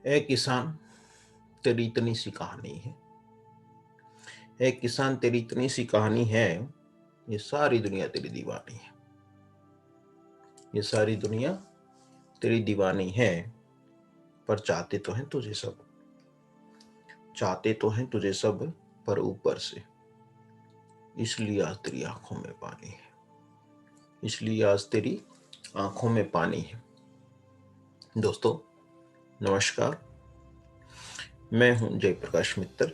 ए किसान, तेरी इतनी सी कहानी है। ए किसान, तेरी इतनी सी कहानी है। ये सारी दुनिया तेरी दीवानी है। ये सारी दुनिया तेरी दीवानी है। पर चाहते तो हैं तुझे सब। चाहते तो हैं तुझे सब, पर ऊपर से। इसलिए आज तेरी आंखों में पानी है। इसलिए आज तेरी आंखों में पानी है। दोस्तों, नमस्कार। मैं हूं जयप्रकाश मित्तल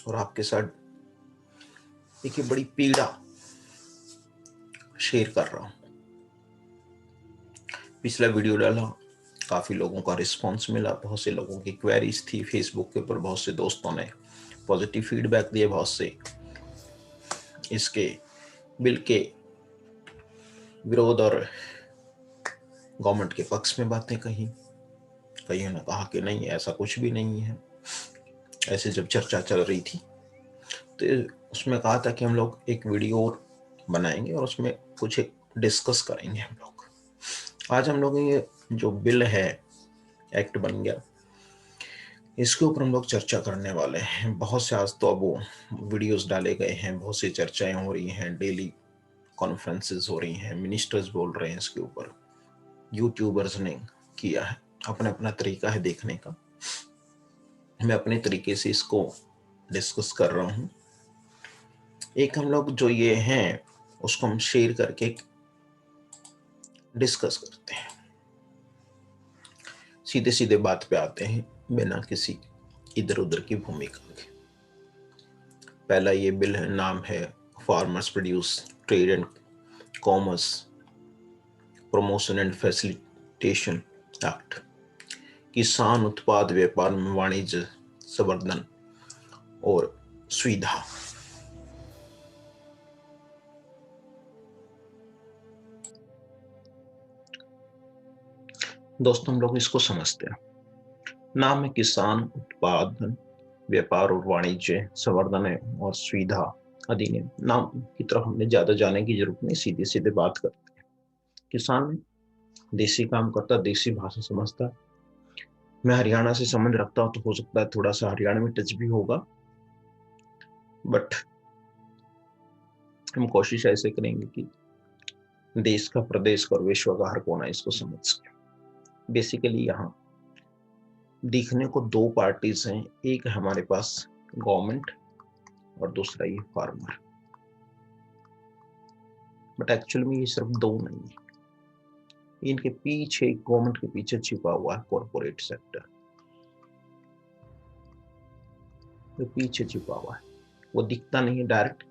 और आपके साथ एक बड़ी पीड़ा शेयर कर रहा हूं। पिछला वीडियो डाला, काफी लोगों का रिस्पांस मिला, बहुत से लोगों की क्वेरीज थी फेसबुक के ऊपर, बहुत से दोस्तों ने पॉजिटिव फीडबैक दिए, बहुत से इसके बिल के विरोध और गवर्नमेंट के पक्ष में बातें कही। कईयों ने कहा कि नहीं, ऐसा कुछ भी नहीं है। ऐसे जब चर्चा चल रही थी तो उसमें कहा था कि हम लोग एक वीडियो और बनाएंगे और उसमें कुछ एक डिस्कस करेंगे हम लोग। आज हम लोग ये जो बिल है, एक्ट बन गया, इसके ऊपर हम लोग चर्चा करने वाले हैं। बहुत से आज तो अब वो वीडियोस डाले गए हैं, बहुत सी चर्चाएं हो रही हैं, डेली कॉन्फ्रेंसेस हो रही हैं, मिनिस्टर्स बोल रहे हैं इसके ऊपर, यूट्यूबर्स ने किया है। अपना अपना तरीका है देखने का। मैं अपने तरीके से इसको डिस्कस कर रहा हूँ। एक हम लोग जो ये हैं उसको हम शेयर करके डिस्कस करते हैं। सीधे सीधे बात पे आते हैं, बिना किसी इधर उधर की भूमिका के। पहला ये बिल है, नाम है farmers produce trade and commerce promotion and facilitation act. किसान उत्पाद व्यापार में वाणिज्य संवर्धन और सुविधा। दोस्तों, हम लोग इसको समझते हैं। नाम है किसान उत्पादन व्यापार और वाणिज्य संवर्धन और सुविधा अधिनियम। नाम की तरफ हमने ज्यादा जाने की जरूरत नहीं, सीधे सीधे बात करते हैं। किसान देसी काम करता, देसी भाषा समझता। मैं हरियाणा से संबंध रखता हूं तो हो सकता है थोड़ा सा हरियाणा में टच भी होगा, बट हम कोशिश ऐसे करेंगे कि देश का, प्रदेश का और विश्व का हर कोना इसको समझ सके। बेसिकली यहाँ दिखने को दो पार्टीज हैं, एक हमारे पास गवर्नमेंट और दूसरा ये फार्मर। बट एक्चुअली में ये सिर्फ दो नहीं है, इनके पीछे, गवर्नमेंट के पीछे छिपा हुआ है कॉर्पोरेट सेक्टर। जो पीछे छिपा हुआ है वो दिखता नहीं है डायरेक्ट,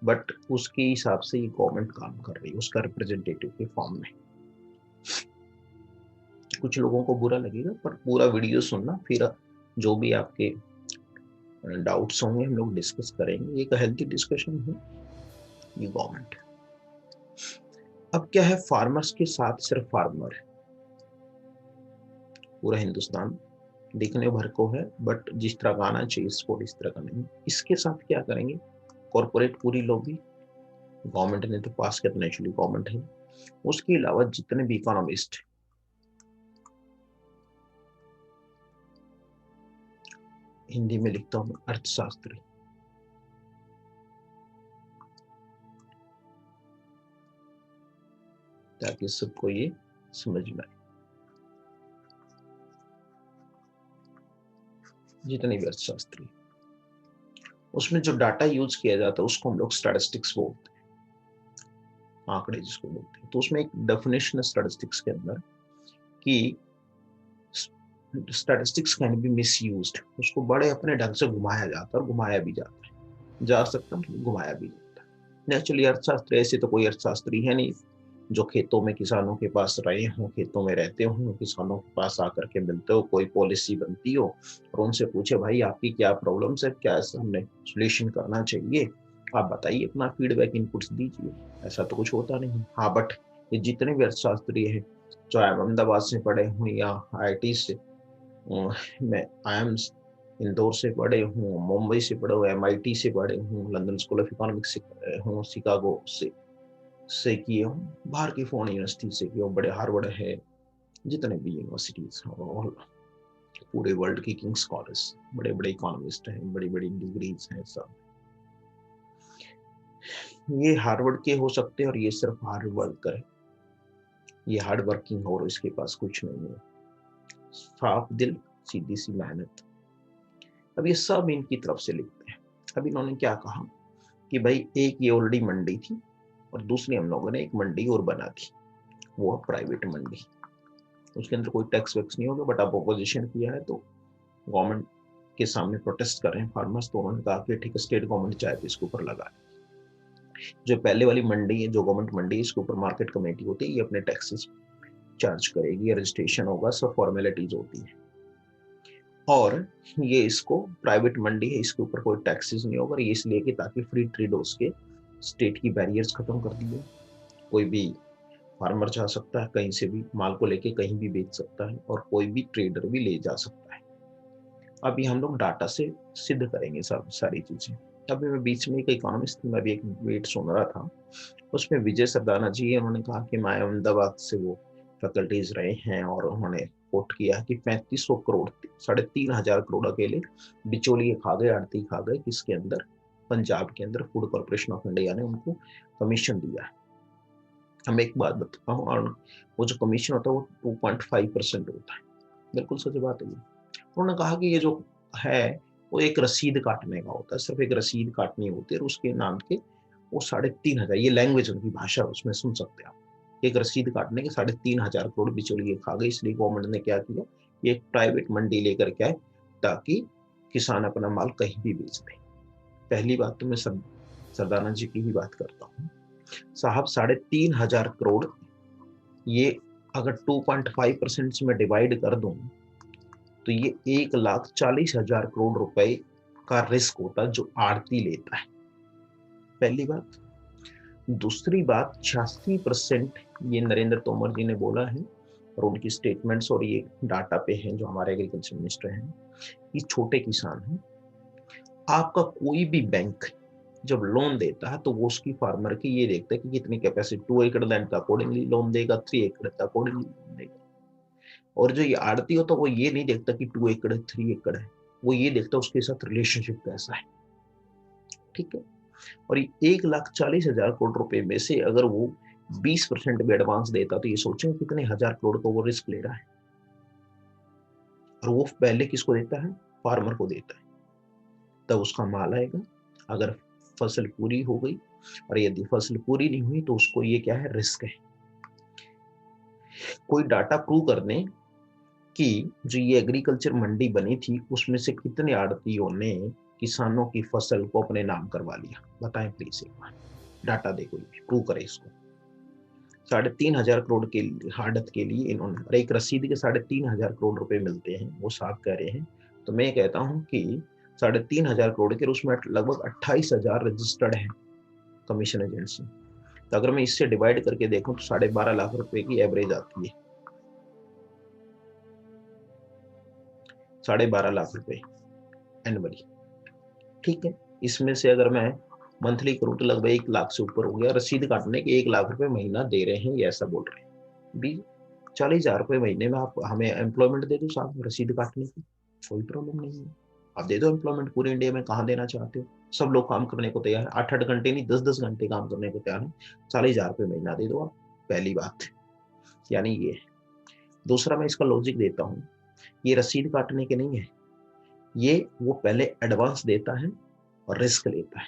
बट उसके हिसाब से ये गवर्नमेंट काम कर रही है, उसका रिप्रेजेंटेटिव के फॉर्म में। कुछ लोगों को बुरा लगेगा, पर पूरा वीडियो सुनना, फिर जो भी आपके डाउट्स होंगे हम लोग डिस्कस करेंगे। एक हेल्थी डिस्कशन है। ये गवर्नमेंट, अब क्या है, फार्मर्स के साथ सिर्फ फार्मर है, पूरा हिंदुस्तान दिखने भर को है, बट जिस तरह का आना चाहिए स्पोर्ट इस तरह का नहीं। इसके साथ क्या करेंगे, कॉर्पोरेट पूरी लॉबी, गवर्नमेंट ने तो पास किया, नेचुरली गवर्नमेंट है। उसके अलावा जितने भी इकोनॉमिस्ट, हिंदी में लिखता हूं मैं अर्थशास्त्री, ताकि सबको ये समझ में आए। जितने भी अर्थशास्त्री, उसमें जो डाटा यूज किया जाता है उसको हम लोग स्टैटिस्टिक्स बोलते हैं, आंकड़े जिसको बोलते हैं। तो उसमें एक डेफिनेशन है स्टैटिस्टिक्स के अंदर कि स्टैटिस्टिक्स कैन बी मिसयूज्ड। उसको बड़े अपने ढंग से घुमाया जाता है और घुमाया भी जाता है, जा सकता है घुमाया भी जाता है। नेचुरली अर्थशास्त्री, ऐसे तो कोई अर्थशास्त्री है नहीं जो खेतों में किसानों के पास रहे हों, खेतों में रहते हों, किसानों के पास आकर के मिलते हो, कोई पॉलिसी बनती हो और उनसे पूछे भाई आपकी क्या प्रॉब्लम है, क्या हमने सोल्यूशन करना चाहिए, आप बताइए, अपना फीडबैक इनपुट्स दीजिए। ऐसा तो कुछ होता नहीं। हाँ, बट ये जितने भी अर्थशास्त्री हैं, चाहे अहमदाबाद से पढ़े हों या IIT से, मैं IIMS इंदौर से पढ़े हूँ, मुंबई से पढ़े हूँ, MIT से पढ़े हूँ, लंदन स्कूल ऑफ इकोनॉमिक्स से हूँ, शिकागो से किए हूँ, बाहर की फॉरेन यूनिवर्सिटी से किए हूँ, बड़े हार्वर्ड है, जितने भी यूनिवर्सिटीज और पूरे वर्ल्ड की किंग स्कॉलर्स, बड़े बड़े इकोनॉमिस्ट हैं, बड़ी बड़ी डिग्रीज हैं सब। ये हार्वर्ड के हो सकते हैं और ये सिर्फ हार्वर्ड का है, ये हार्ड वर्किंग और इसके पास कुछ नहीं है, साफ दिल सीधी सी मेहनत। अब ये सब इनकी तरफ से लिखते हैं। अब इन्होंने क्या कहा कि भाई एक ये ऑलरेडी मंडी थी और दूसरी हम लोगों ने एक मंडी और बना दी, वो प्राइवेट मंडी, उसके अंदर कोई टैक्स वैक्स नहीं होगा। बट अब अपोजिशन किया है तो गवर्नमेंट के सामने प्रोटेस्ट कर रहे हैं फार्मर्स, तो उन्होंने कहा कि ठीक है स्टेट गवर्नमेंट चाहे तो इसके ऊपर लगाए। जो पहले वाली मंडी है, जो गवर्नमेंट मंडी है, इसके ऊपर मार्केट कमेटी होती है, ये अपने टैक्सेस चार्ज करेगी, रजिस्ट्रेशन होगा, सब फॉर्मेलिटीज होती है। और ये इसको प्राइवेट मंडी है, इसके ऊपर कोई टैक्सेस नहीं होगा, ये इसलिए कि ताकि फ्री ट्रेड हो सके, स्टेट की बैरियर्स खत्म कर दिए। कोई भी फार्मर जा सकता है, कहीं से भी माल को लेके कहीं भी बेच सकता है और कोई भी ट्रेडर भी ले जा सकता है। अभी हम लोग डाटा से सिद्ध करेंगे सब सारी चीजें। अभी मैं बीच में एक इकोनॉमिस्ट में भी एक वेट सुन रहा था, उसमें विजय सरदाना जी, उन्होंने कहा कि मैं अहमदाबाद से वो फैकल्टीज रहे हैं और उन्होंने कोट किया कि 3500 करोड़ 3,500 करोड़ अकेले बिचौलिए खा गए, आड़ती खा गए, किसके अंदर, पंजाब के अंदर फूड कॉर्पोरेशन ऑफ इंडिया ने उनको कमीशन दिया है। हम एक बात बताता हूँ, और वो जो कमीशन होता है वो 2.5% होता है, बिल्कुल सच बात है। उन्होंने कहा कि ये जो है वो एक रसीद काटने का होता है, सिर्फ एक रसीद काटनी होती है और उसके नाम के वो 3,500, ये लैंग्वेज उनकी भाषा, उसमें सुन सकते हैं आप, एक रसीद काटने के 3,500 करोड़ बिचौलिए खा गए। इसलिए गवर्नमेंट ने क्या किया, ये एक प्राइवेट मंडी लेकर के आए ताकि किसान अपना माल कहीं भी बेच दे। पहली बात तो मैं सरदाना जी की ही बात करता हूँ साहब, 3,500 करोड़ ये अगर 2.5% में डिवाइड कर दूं तो ये 1,40,000 करोड़ रुपए का रिस्क होता है जो आड़ती लेता है, पहली बात। दूसरी बात, 86% ये नरेंद्र तोमर जी ने बोला है और उनकी स्टेटमेंट्स और ये डाटा पे हैं जो हमारे एग्रीकल्चर मिनिस्टर हैं, कि छोटे किसान हैं। आपका कोई भी बैंक जब लोन देता है तो वो उसकी फार्मर की ये देखता है कि कितनी कैपेसिटी, 2 एकड़ लैंड का अकॉर्डिंगली लोन देगा, 3 एकड़ का अकॉर्डिंगली लोन देगा। और जो ये आड़ती होता है वो ये नहीं देखता कि 2 एकड़ है, 3 एकड़ है, वो ये देखता है उसके साथ रिलेशनशिप कैसा है, ठीक है। और 1,40,000 करोड़ रुपए में से अगर वो 20% भी एडवांस देता तो ये सोचें कितने हजार करोड़ का वो रिस्क ले रहा है। और वो पहले किसको देता है, फार्मर को देता है, तब उसका माल आएगा। अगर फसल पूरी हो गई और यदि फसल पूरी नहीं हुई तो उसको ये क्या है, रिस्क है। कोई डाटा प्रूव कर दें कि जो ये एग्रीकल्चर मंडी बनी थी उसमें से कितने आड़तियों ने किसानों की फसल को अपने नाम करवा लिया, बताएं प्लीज एक बार, डाटा देखो, प्रूव करें इसको। 3,500 करोड़ के आड़त के लिए इन्होंने, और एक रसीद के 3,500 करोड़ रुपए मिलते हैं, वो साफ कह रहे हैं। तो मैं कहता हूं कि 3,500 करोड़ के उसमें लगभग 28,000 रजिस्टर्ड है कमीशन एजेंसी। तो अगर मैं इससे डिवाइड करके देखूं तो 12.5 लाख रुपए की एवरेज आती है, 12.5 लाख रुपए एनुअली, ठीक है। इसमें से अगर मैं मंथली करूं तो लगभग 1 लाख से ऊपर हो गया। रसीद काटने के 1 लाख रुपए महीना दे रहे हैं, ये ऐसा बोल रहे हैं। 40,000 रुपए महीने में आप हमें एम्प्लॉयमेंट दे दो साहब, रसीद काटने की कोई प्रॉब्लम नहीं है। आप दे दो एम्प्लॉयमेंट, पूरे इंडिया में कहाँ देना चाहते हो, सब लोग काम करने को तैयार है, 8-8 घंटे नहीं 10-10 घंटे काम करने को तैयार है, 40,000 रुपए महीना दे दो आप, पहली बात, यानी ये। दूसरा मैं इसका लॉजिक देता हूँ, ये रसीद काटने के नहीं है, ये वो पहले एडवांस देता है और रिस्क लेता है।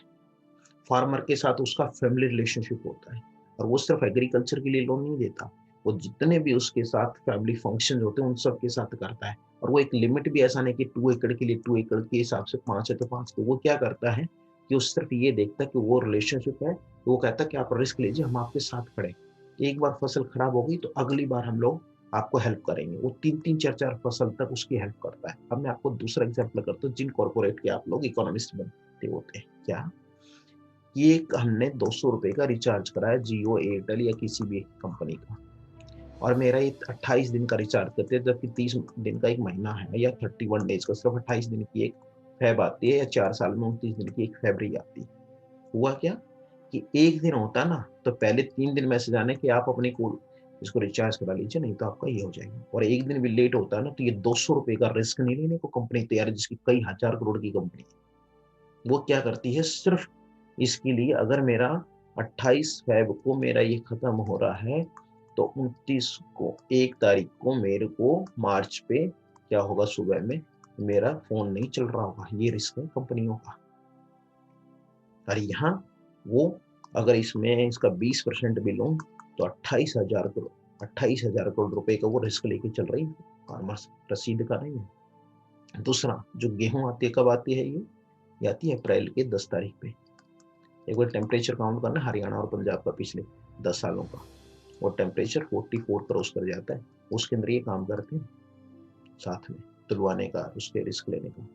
फार्मर के साथ उसका फैमिली रिलेशनशिप होता है, और वो सिर्फ एग्रीकल्चर के लिए लोन नहीं देता, वो जितने भी उसके साथ फैमिली फंक्शन होते हैं उन सब के साथ करता है। और वो एक लिमिट भी ऐसा नहीं कि 2 एकड़ के लिए 2 एकड़ के हिसाब से 5 है तो 5 को, वो क्या करता है कि वो सिर्फ ये देखता है कि वो रिलेशनशिप है, तो वो कहता है कि आप रिस्क लीजिए, हम आपके साथ खड़े। एक बार फसल खराब हो गई तो अगली बार हम लोग आपको हेल्प करेंगे, वो 3-3 4-4 फसल तक उसकी हेल्प करता है। अब मैं आपको दूसरा एग्जाम्पल करता हूँ, जिन कॉर्पोरेट के आप लोग इकोनॉमिस्ट बनते होते हैं, क्या ये हमने 200 रुपए का रिचार्ज कराया, जियो, एयरटेल या किसी भी कंपनी का, और मेरा ये 28 दिन का रिचार्ज करते हैं, जबकि 30 दिन का एक महीना है या 31 डेज का, सिर्फ 28 दिन की एक फैब आती है, या 4 साल में 29 दिन की एक फैबरी आती है। हुआ क्या कि एक दिन होता ना तो पहले 3 दिन मैसेज आने कि आप अपनी इसको रिचार्ज करा लीजिए, नहीं तो आपका ये हो जाएगा। और एक दिन भी लेट होता है ना, तो ये 200 रुपए का रिस्क नहीं लेने को कंपनी तैयार है, जिसकी कई हजार करोड़ की कंपनी है। वो क्या करती है, सिर्फ इसके लिए, अगर मेरा 28 फेब को मेरा ये खत्म हो रहा है, तो 29 को, 1 तारीख को मेरे को मार्च पे क्या होगा, सुबह में मेरा फोन नहीं चल रहा होगा। ये रिस्क है कंपनियों का। और यहाँ वो, अगर इसमें इसका 20% भी लूं, तो 28,000 करोड़ रुपए का वो रिस्क लेके चल रही है। फार्मर्स रसीद का नहीं है। दूसरा, जो गेहूं आती है, कब आती है ये आती है अप्रैल के 10 तारीख पे। एक बार टेम्परेचर काउंट करना हरियाणा और पंजाब का पिछले 10 सालों का, और टेम्परेचर 44 क्रॉस कर जाता है, उसके अंदर ये काम करते हैं साथ में तुलवाने का, उसके रिस्क लेने का।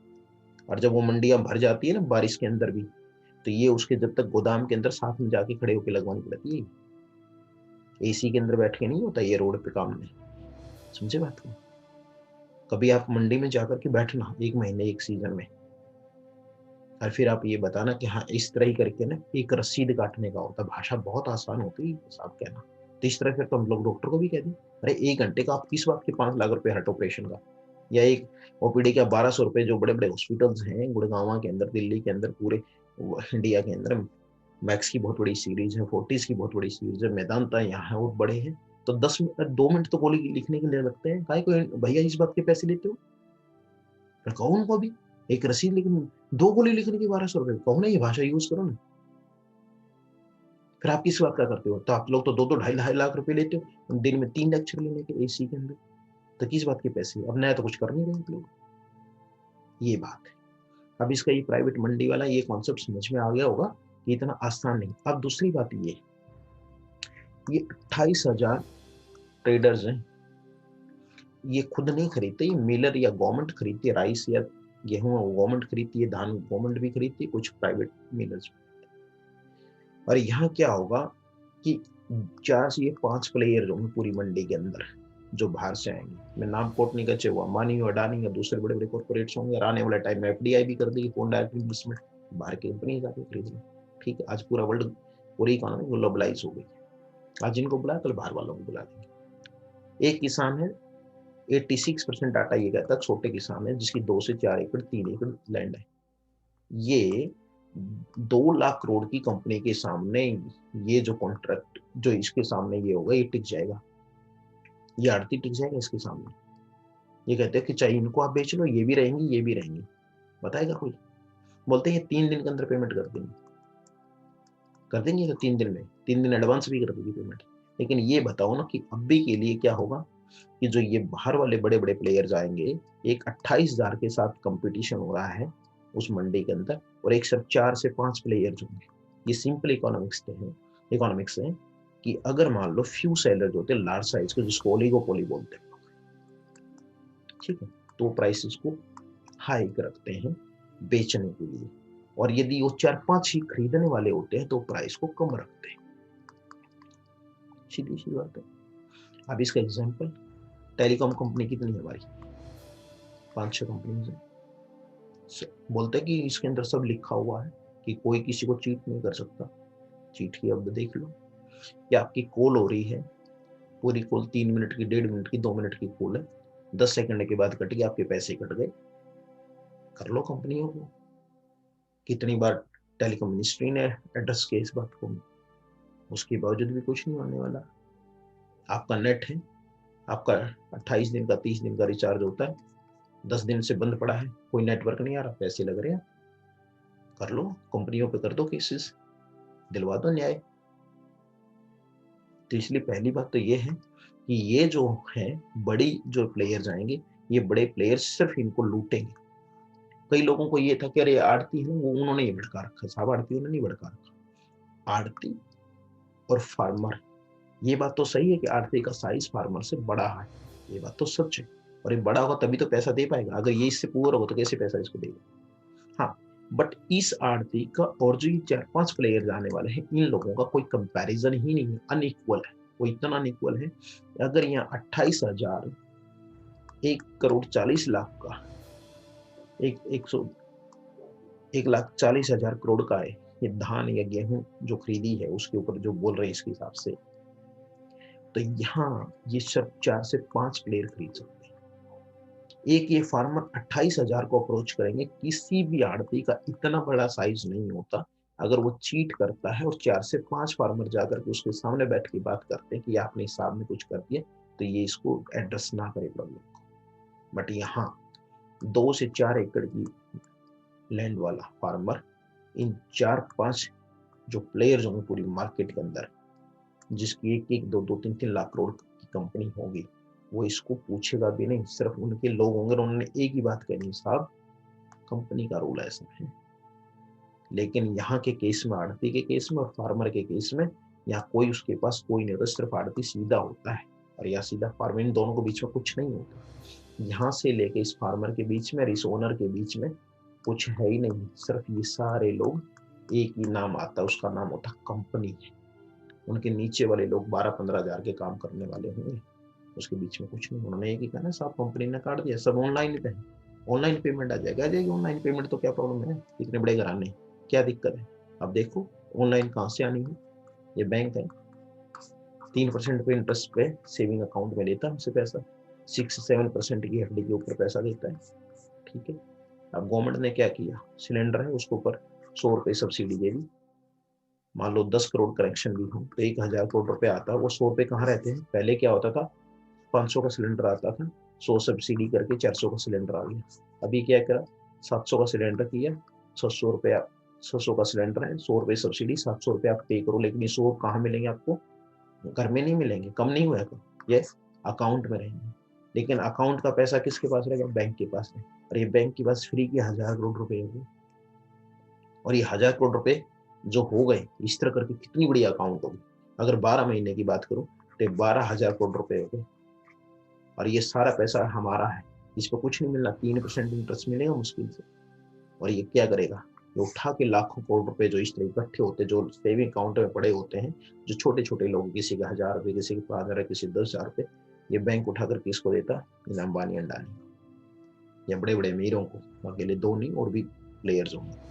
और जब वो मंडियां भर जाती है ना बारिश के अंदर भी, तो ये उसके जब तक गोदाम के अंदर साथ में जाके खड़े होकर लगवानी पड़ती है। एसी के अंदर बैठ के नहीं होता ये रोड पे काम में। समझे बात को? कभी आप मंडी में जाकर के बैठना 1 महीने एक सीजन में, और फिर आप ये बताना कि हाँ इस तरह ही करके ना एक रसीद काटने का होता। भाषा बहुत आसान होती है साहब कहना। तो इस तरह फिर तो हम लोग डॉक्टर को भी कह दें, अरे 1 घंटे का आप किस बात के 5 लाख रुपए हार्ट ऑपरेशन का, या एक ओपीडी का 1200 रुपए, जो बड़े बड़े हॉस्पिटल्स हैं गुड़गांव के अंदर, दिल्ली के अंदर, पूरे इंडिया के अंदर, मैक्स की बहुत बड़ी सीरीज है, फोर्टिस की बहुत बड़ी सीरीज है, मैदानता यहाँ है और बड़े हैं, तो 2 मिनट तो गोली लिखने के लिए लगते हैं। काहे को भैया इस बात के पैसे लेते हो? फिर कहो उनको भी एक रसीद लिखने, 2 गोली लिखने की 1200 रुपए, कहो ना ये भाषा यूज करो ना। फिर आप किस बात का करते हो? तो आप लोग तो 2-2 ढाई लाख रुपए लेते हो दिन में, 3 लेक्चर लेने के एसी के अंदर, तो किस बात के पैसे? अब नया तो कुछ कर नहीं रहे लोग। ये बात है। अब इसका ये प्राइवेट मंडी वाला ये कॉन्सेप्ट समझ में आ गया होगा कि इतना आसान नहीं। अब दूसरी बात ये 28,000 ट्रेडर्स हैं, ये खुद नहीं खरीदते, ये मिलर या गवर्नमेंट खरीदती है। राइस या गेहूं गवर्नमेंट खरीदती है, धान गवर्नमेंट भी खरीदती है, कुछ प्राइवेट मिलर्स। और यहाँ क्या होगा कि 4 से 5 प्लेयर होंगे पूरी मंडी के अंदर, जो बाहर से आएंगे। मैं नाम कोट नहीं कर, चाहे वो अंबानी हो, अडानी या दूसरे बड़े बड़े कॉर्पोरेट्स होंगे। और आने वाले टाइम में एफडीआई भी कर देगी, फोन डायरेक्ट इन्वेस्टमेंट, बाहर की कंपनी जाके खरीद लो। ठीक है, आज पूरा वर्ल्ड, पूरी इकोनॉमी ग्लोबलाइज हो गई। आज जिनको बुलाया कल बाहर वालों को बुला देंगे। एक किसान है, 86% डाटा ये कहता है, छोटे किसान है जिसकी 2 से 4 एकड़ 3 एकड़ लैंड है, ये 2 लाख करोड़ की कंपनी के सामने, ये जो कॉन्ट्रैक्ट जो इसके सामने ये होगा, ये टिक जाएगा। ये आड़ती टिक जाएगा इसके सामने। ये कहते हैं कि चाहे इनको आप बेच लो, ये भी रहेंगी ये भी रहेंगी। बताएगा कोई? बोलते हैं ये 3 दिन के अंदर पेमेंट कर देंगे तो 3 दिन में, 3 दिन एडवांस भी कर देगी पेमेंट। लेकिन ये बताओ ना कि अभी के लिए क्या होगा कि जो ये बाहर वाले बड़े बड़े प्लेयर्स आएंगे, एक 28,000 के साथ कंपटीशन हो रहा है उस मंडी के अंदर, और एक सिर्फ 4 से 5 प्लेयर्स होंगे। ये सिंपल इकोनॉमिक्स है कि अगर मान लो फ्यू सेलर्स होते हैं लार्ज साइज के, जिसको ओलिगोपोली बोलते हैं, ठीक है, तो प्राइसेस को हाई रखते हैं बेचने के लिए, और यदि वो 4-5 ही खरीदने वाले होते हैं तो प्राइस को कम रखते हैं। सीधी सी बात है। अब इसका एग्जांपल, टेलीकॉम कंपनी कितनी है हमारी? 5-6 कंपनीज है। बोलते हैं कि इसके अंदर सब लिखा हुआ है कि कोई किसी को चीट नहीं कर सकता। चीट की अब देख लो, या आपकी कॉल हो रही है, पूरी कॉल 3 मिनट की, 1.5 मिनट की, 2 मिनट की कॉल है, 10 सेकंड के बाद कट गई, आपके पैसे कट गए। कर लो कंपनियों को। कितनी बार टेलीकॉम मिनिस्ट्री ने एड्रेस किया इस बात को, उसके बावजूद भी कुछ नहीं होने वाला। आपका नेट है, आपका 28 दिन का 30 दिन का रिचार्ज होता है, 10 दिन से बंद पड़ा है, कोई नेटवर्क नहीं आ रहा, पैसे लग रहे हैं, कर लो कंपनियों पे, कर दो केसेस, दिलवा दो न्याय। तो इसलिए पहली बात तो ये है कि ये जो है बड़ी जो प्लेयर्स आएंगे, ये बड़े प्लेयर्स सिर्फ इनको लूटेंगे। कई लोगों को ये था कि अरे आड़ती है वो, उन्होंने ये भड़का रखा, साहब आड़ती उन्होंने नहीं भड़का रखा। आड़ती और फार्मर, ये बात तो सही है कि आड़ती का साइज फार्मर से बड़ा है, ये बात तो सच है। और ये बड़ा होगा तभी तो पैसा दे पाएगा, अगर ये इससे पुअर होगा तो कैसे पैसा इसको देगा? हाँ, बट इस आड़ती का और जो ये 4-5 प्लेयर आने वाले हैं, इन लोगों का कोई कंपैरिजन ही नहीं है, अनइक्वल है। वो इतना अनइक्वल है, अगर यहाँ 28,000, 1,40,00,000 का, एक 1,40,000 करोड़ का है ये धान या गेहूं जो खरीदी है, उसके ऊपर जो बोल रहे हैं इसके हिसाब से, तो यहाँ ये सिर्फ 4 से 5 प्लेयर खरीद सकते हैं। एक ये फार्मर 28,000 को अप्रोच करेंगे, किसी भी आड़ती का इतना बड़ा साइज नहीं होता। अगर वो चीट करता है और 4 से 5 फार्मर जाकर के उसके सामने बैठ के बात करते हैं कि आपने हिसाब में कुछ कर दिया, तो ये इसको एड्रेस ना करे प्रॉब्लम को। बट यहाँ 2 से 4 एकड़ की लैंड वाला फार्मर इन 4-5 जो प्लेयर्स होंगे पूरी मार्केट के अंदर, जिसकी 1-1, 2-2, 3-3 लाख करोड़ की कंपनी होगी, वो इसको पूछेगा भी नहीं। सिर्फ उनके लोग होंगे और उन्होंने एक ही बात कहनी, साहब कंपनी का रूल ऐसा है। लेकिन यहाँ के केस में, आड़ती के केस में और फार्मर के केस में, यहाँ कोई उसके पास कोई नहीं होता, सिर्फ आड़ती सीधा होता है और या सीधा फार्मर, इन दोनों के बीच में कुछ नहीं होता। यहाँ से लेके इस फार्मर के बीच में और इस ओनर के बीच में कुछ है ही नहीं। सिर्फ ये सारे लोग एक ही नाम आता है, उसका नाम होता कंपनी। उनके नीचे वाले लोग 12-15 हजार के काम करने वाले होंगे, उसके बीच में कुछ नहीं। उन्होंने एक ही कहना, साहब कंपनी ने काट दिया, सब ऑनलाइन पे है, ऑनलाइन पेमेंट आ जाएगी। ऑनलाइन पेमेंट तो क्या प्रॉब्लम है, इतने बड़े घराने, क्या दिक्कत है। अब देखो ऑनलाइन कहाँ से आनी है, ये बैंक है 3% पे इंटरेस्ट पे सेविंग अकाउंट में लेता है हमसे पैसा, 6-7% की एफडी के ऊपर पैसा देता है। ठीक है, अब गवर्नमेंट ने क्या किया, सिलेंडर है उसके ऊपर 100 रुपए सब्सिडी दे दी। मान लो 10 करोड़ करेक्शन भी हो तो 1,000 करोड़ रुपए आता है, वो 100 रुपए कहाँ रहते हैं। पहले क्या होता था, 500 का सिलेंडर आता था, 100 सब्सिडी करके 400 का सिलेंडर आ गया। अभी क्या करा, 700 का सिलेंडर किया, 600 का सिलेंडर है, 100 रुपए सब्सिडी, 700 रुपए आप पे करो। लेकिन ये 100 कहाँ मिलेंगे आपको, घर में नहीं मिलेंगे, कम नहीं हुआ, ये अकाउंट में रहेंगे। लेकिन अकाउंट का पैसा किसके पास रहेगा, बैंक के पास है। और ये बैंक के पास फ्री के 1,000 करोड़ रुपए होंगे, और ये 1,000 करोड़ रुपए जो हो गए इस तरह करके कितनी बड़ी अकाउंट होगी। अगर 12 महीने की बात करूं तो 12,000 करोड़ रुपए हो गए, और ये सारा पैसा हमारा है, इस पर कुछ नहीं मिलना, 3% इंटरेस्ट मिलेगा मुश्किल से। और ये क्या करेगा, ये उठा के लाखों करोड़ रुपए जो इस तरह इकट्ठे होते हैं, जो सेविंग अकाउंट में पड़े होते हैं, जो छोटे छोटे लोग, किसी के 1,000 रुपए, किसी के 5,000, किसी 10,000 रुपए, ये बैंक उठा कर किसको देता, इन अंबानी अंडानी या बड़े बड़े अमीरों को। अकेले दो नहीं, और भी प्लेयर्स होंगे,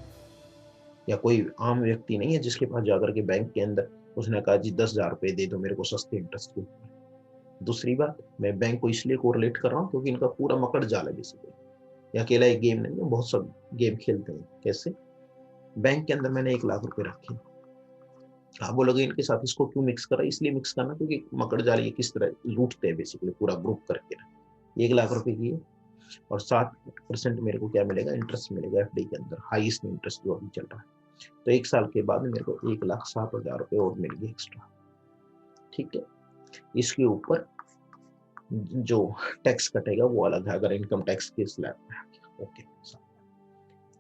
या कोई आम व्यक्ति नहीं है जिसके पास जाकर के बैंक के अंदर उसने कहा जी 10,000 रुपए दे दो मेरे को सस्ते इंटरेस्ट के ऊपर। दूसरी बात, मैं बैंक को इसलिए कोरिलेट कर रहा हूँ क्योंकि इनका पूरा मकड़ जाल है बेसिकली। ये अकेला एक गेम नहीं है, बहुत सब गेम खेलते हैं। कैसे, बैंक के अंदर मैंने 1 लाख रुपए रखे, आप बोलोगे इनके साथ इसको क्यों मिक्स करा, इसलिए मिक्स करना क्योंकि मकड़ जाल ये किस तरह लूटते हैं बेसिकली पूरा ग्रुप करके। 1 लाख रुपए की है, और 7% मेरे को क्या मिलेगा, इंटरेस्ट मिलेगा एफडी के अंदर, हाईएस्ट इंटरेस्ट जो अभी चल रहा है। तो 1 साल के बाद मेरे को 1,07,000 रुपए और मिल गए एक्स्ट्रा। ठीक है, इसके ऊपर जो टैक्स कटेगा वो अलग है, अगर इनकम टैक्स के स्लैब में आ गया। ओके,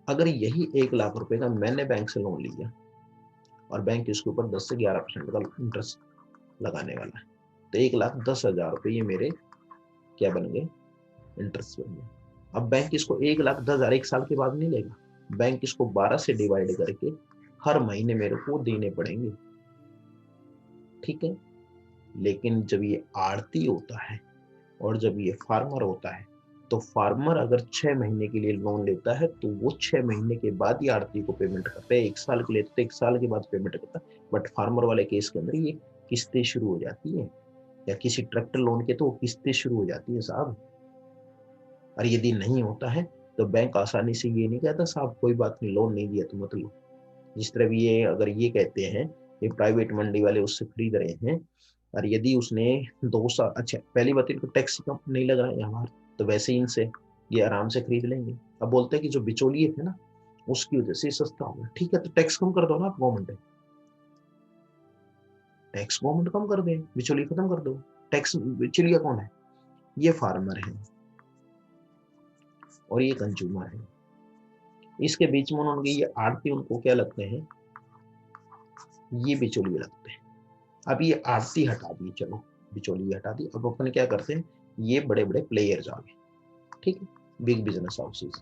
अगर यही 1 लाख रुपए का मैंने बैंक से लोन लिया और बैंक इसके ऊपर 10 से 11% का इंटरेस्ट लगाने वाला है, तो 1,10,000 रुपए ये मेरे क्या बन गए, इंटरेस्ट बन गए। अब बैंक इसको 1,10,000 1 साल के बाद नहीं लेगा, बैंक इसको 12 से डिवाइड करके हर महीने मेरे को देने पड़ेंगे। ठीक है, लेकिन जब ये आड़ती होता है और जब ये फार्मर होता है, तो फार्मर अगर 6 महीने के लिए लोन लेता है तो वो 6 महीने के बाद ही आड़ती को पेमेंट करता है। 1 साल के लिए तो 1 साल के बाद पेमेंट करता है। बट फार्मर वाले केस के अंदर ये किस्तें शुरू हो जाती है, या किसी ट्रैक्टर लोन के तो किस्तें शुरू हो जाती है साहब। और यदि नहीं होता है तो बैंक आसानी से ये नहीं कहता साहब कोई बात नहीं, लोन नहीं दिया तो मत लो। जिस तरह भी ये अगर ये कहते हैं, ये प्राइवेट मंडी वाले उससे खरीद रहे हैं, और यदि उसने 2 साल, अच्छा पहली बात इनको टैक्स कम नहीं लग रहा है यहाँ, तो वैसे ही इनसे ये आराम से खरीद लेंगे। अब बोलते हैं कि जो बिचौलिए थे ना उसकी वजह से सस्ता हो गया। ठीक है, तो टैक्स कम कर दो ना आप, गवर्नमेंट टैक्स गवर्नमेंट कम कर दे, बिचौलिए खत्म कर दो। टैक्स बिचौलिया कौन है, ये फार्मर है और ये कंज्यूमर है। इसके बीच में उन्होंने ये आड़ती उनको क्या लगते हैं, ये बिचौलिए लगते हैं। अब ये आड़ती हटा दी, चलो बिचौलिए हटा दी, अब अपन क्या करते हैं, ये बड़े बड़े प्लेयर्स आ गए। ठीक है, बिग बिजनेस हाउसेस,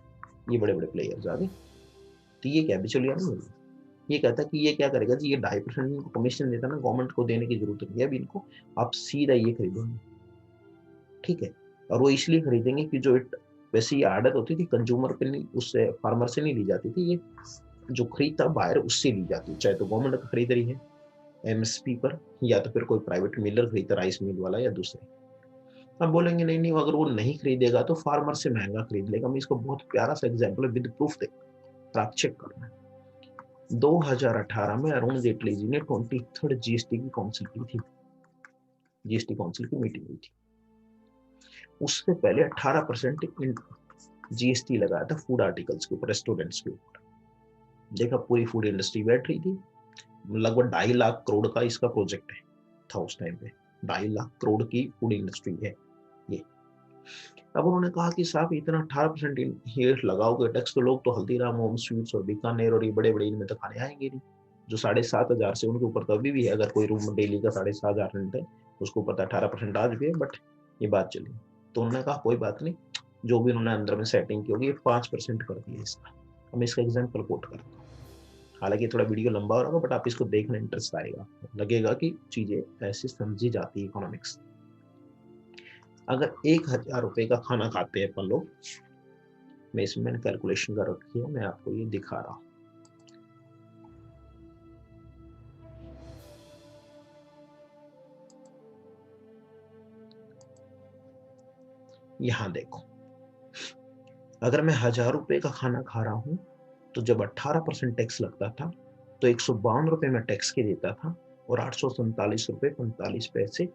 ये बड़े बड़े प्लेयर्स आ गए। तो ये क्या बिचौलिया नहीं होगा, ये कहता कि ये क्या करेगा जी, ये 2.5% कमीशन देता ना, गवर्नमेंट को देने की जरूरत नहीं है अभी इनको, आप सीधा ये खरीदेंगे। ठीक है, और वो इसलिए खरीदेंगे कि जो वैसे ये आदत होती थी कंज्यूमर पे नहीं, उससे फार्मर से नहीं ली जाती थी, ये जो खरीदता बाहर उससे ली जाती, चाहे तो गवर्नमेंट खरीद रही है एमएसपी पर, या तो फिर कोई प्राइवेट मिलर खरीदता, राइस मिल वाला या दूसरे। हम बोलेंगे नहीं नहीं, अगर वो नहीं खरीदेगा तो फार्मर से महंगा खरीद लेगा। मैं इसको बहुत प्यारा सा एग्जाम्पल विद प्रूफ दे, आप चेक करना। 2018 में अरुण जेटली जी ने 23rd जीएसटी की काउंसिल की थी, जीएसटी काउंसिल की मीटिंग हुई थी। उससे पहले 18% जीएसटी लगाया था फूड आर्टिकल्स के ऊपर, रेस्टोरेंट्स के ऊपर। देखा पूरी फूड इंडस्ट्री बैठ रही थी। लगभग 2.5 लाख करोड़ का इसका प्रोजेक्ट है था उस टाइम पे। 2.5 लाख करोड़ की फूड इंडस्ट्री है ये। अब उन्होंने कहा कि साहब इतना 18% ये लगाओगे टैक्स तो लोग तो हल्दीराम, होम स्वीट्स और बीकानेर और ये बड़े बड़े इनमें तो खाने आएंगे नहीं। जो 7,500 से उनके ऊपर तो अभी भी है, अगर कोई रूम डेली का 7,500 रेंट है उसको ऊपर 18% आज भी है, बट ये बात चली। तो उन्होंने कहा कोई बात नहीं, जो भी उन्होंने अंदर में सेटिंग की होगी 5% कर दिया इसका। हम इसका एग्जाम्पल कोट करता हूँ, हालांकि थोड़ा वीडियो लंबा हो रहा होगा बट आप इसको देखना इंटरेस्ट आएगा, लगेगा कि चीजें ऐसी समझी जाती है इकोनॉमिक्स। अगर 1,000 रुपए का खाना खाते हैं अपन लोग, मैं इसमें मैंने कैलकुलेशन कर रखी है, मैं आपको ये दिखा रहा हूं। यहां देखो, अगर मैं 1,000 रुपए का खाना खा रहा हूं तो जब 18% टैक्स लगता था तो 152 रुपए में टैक्स के देता था, और 847 रुपए 45 पैसे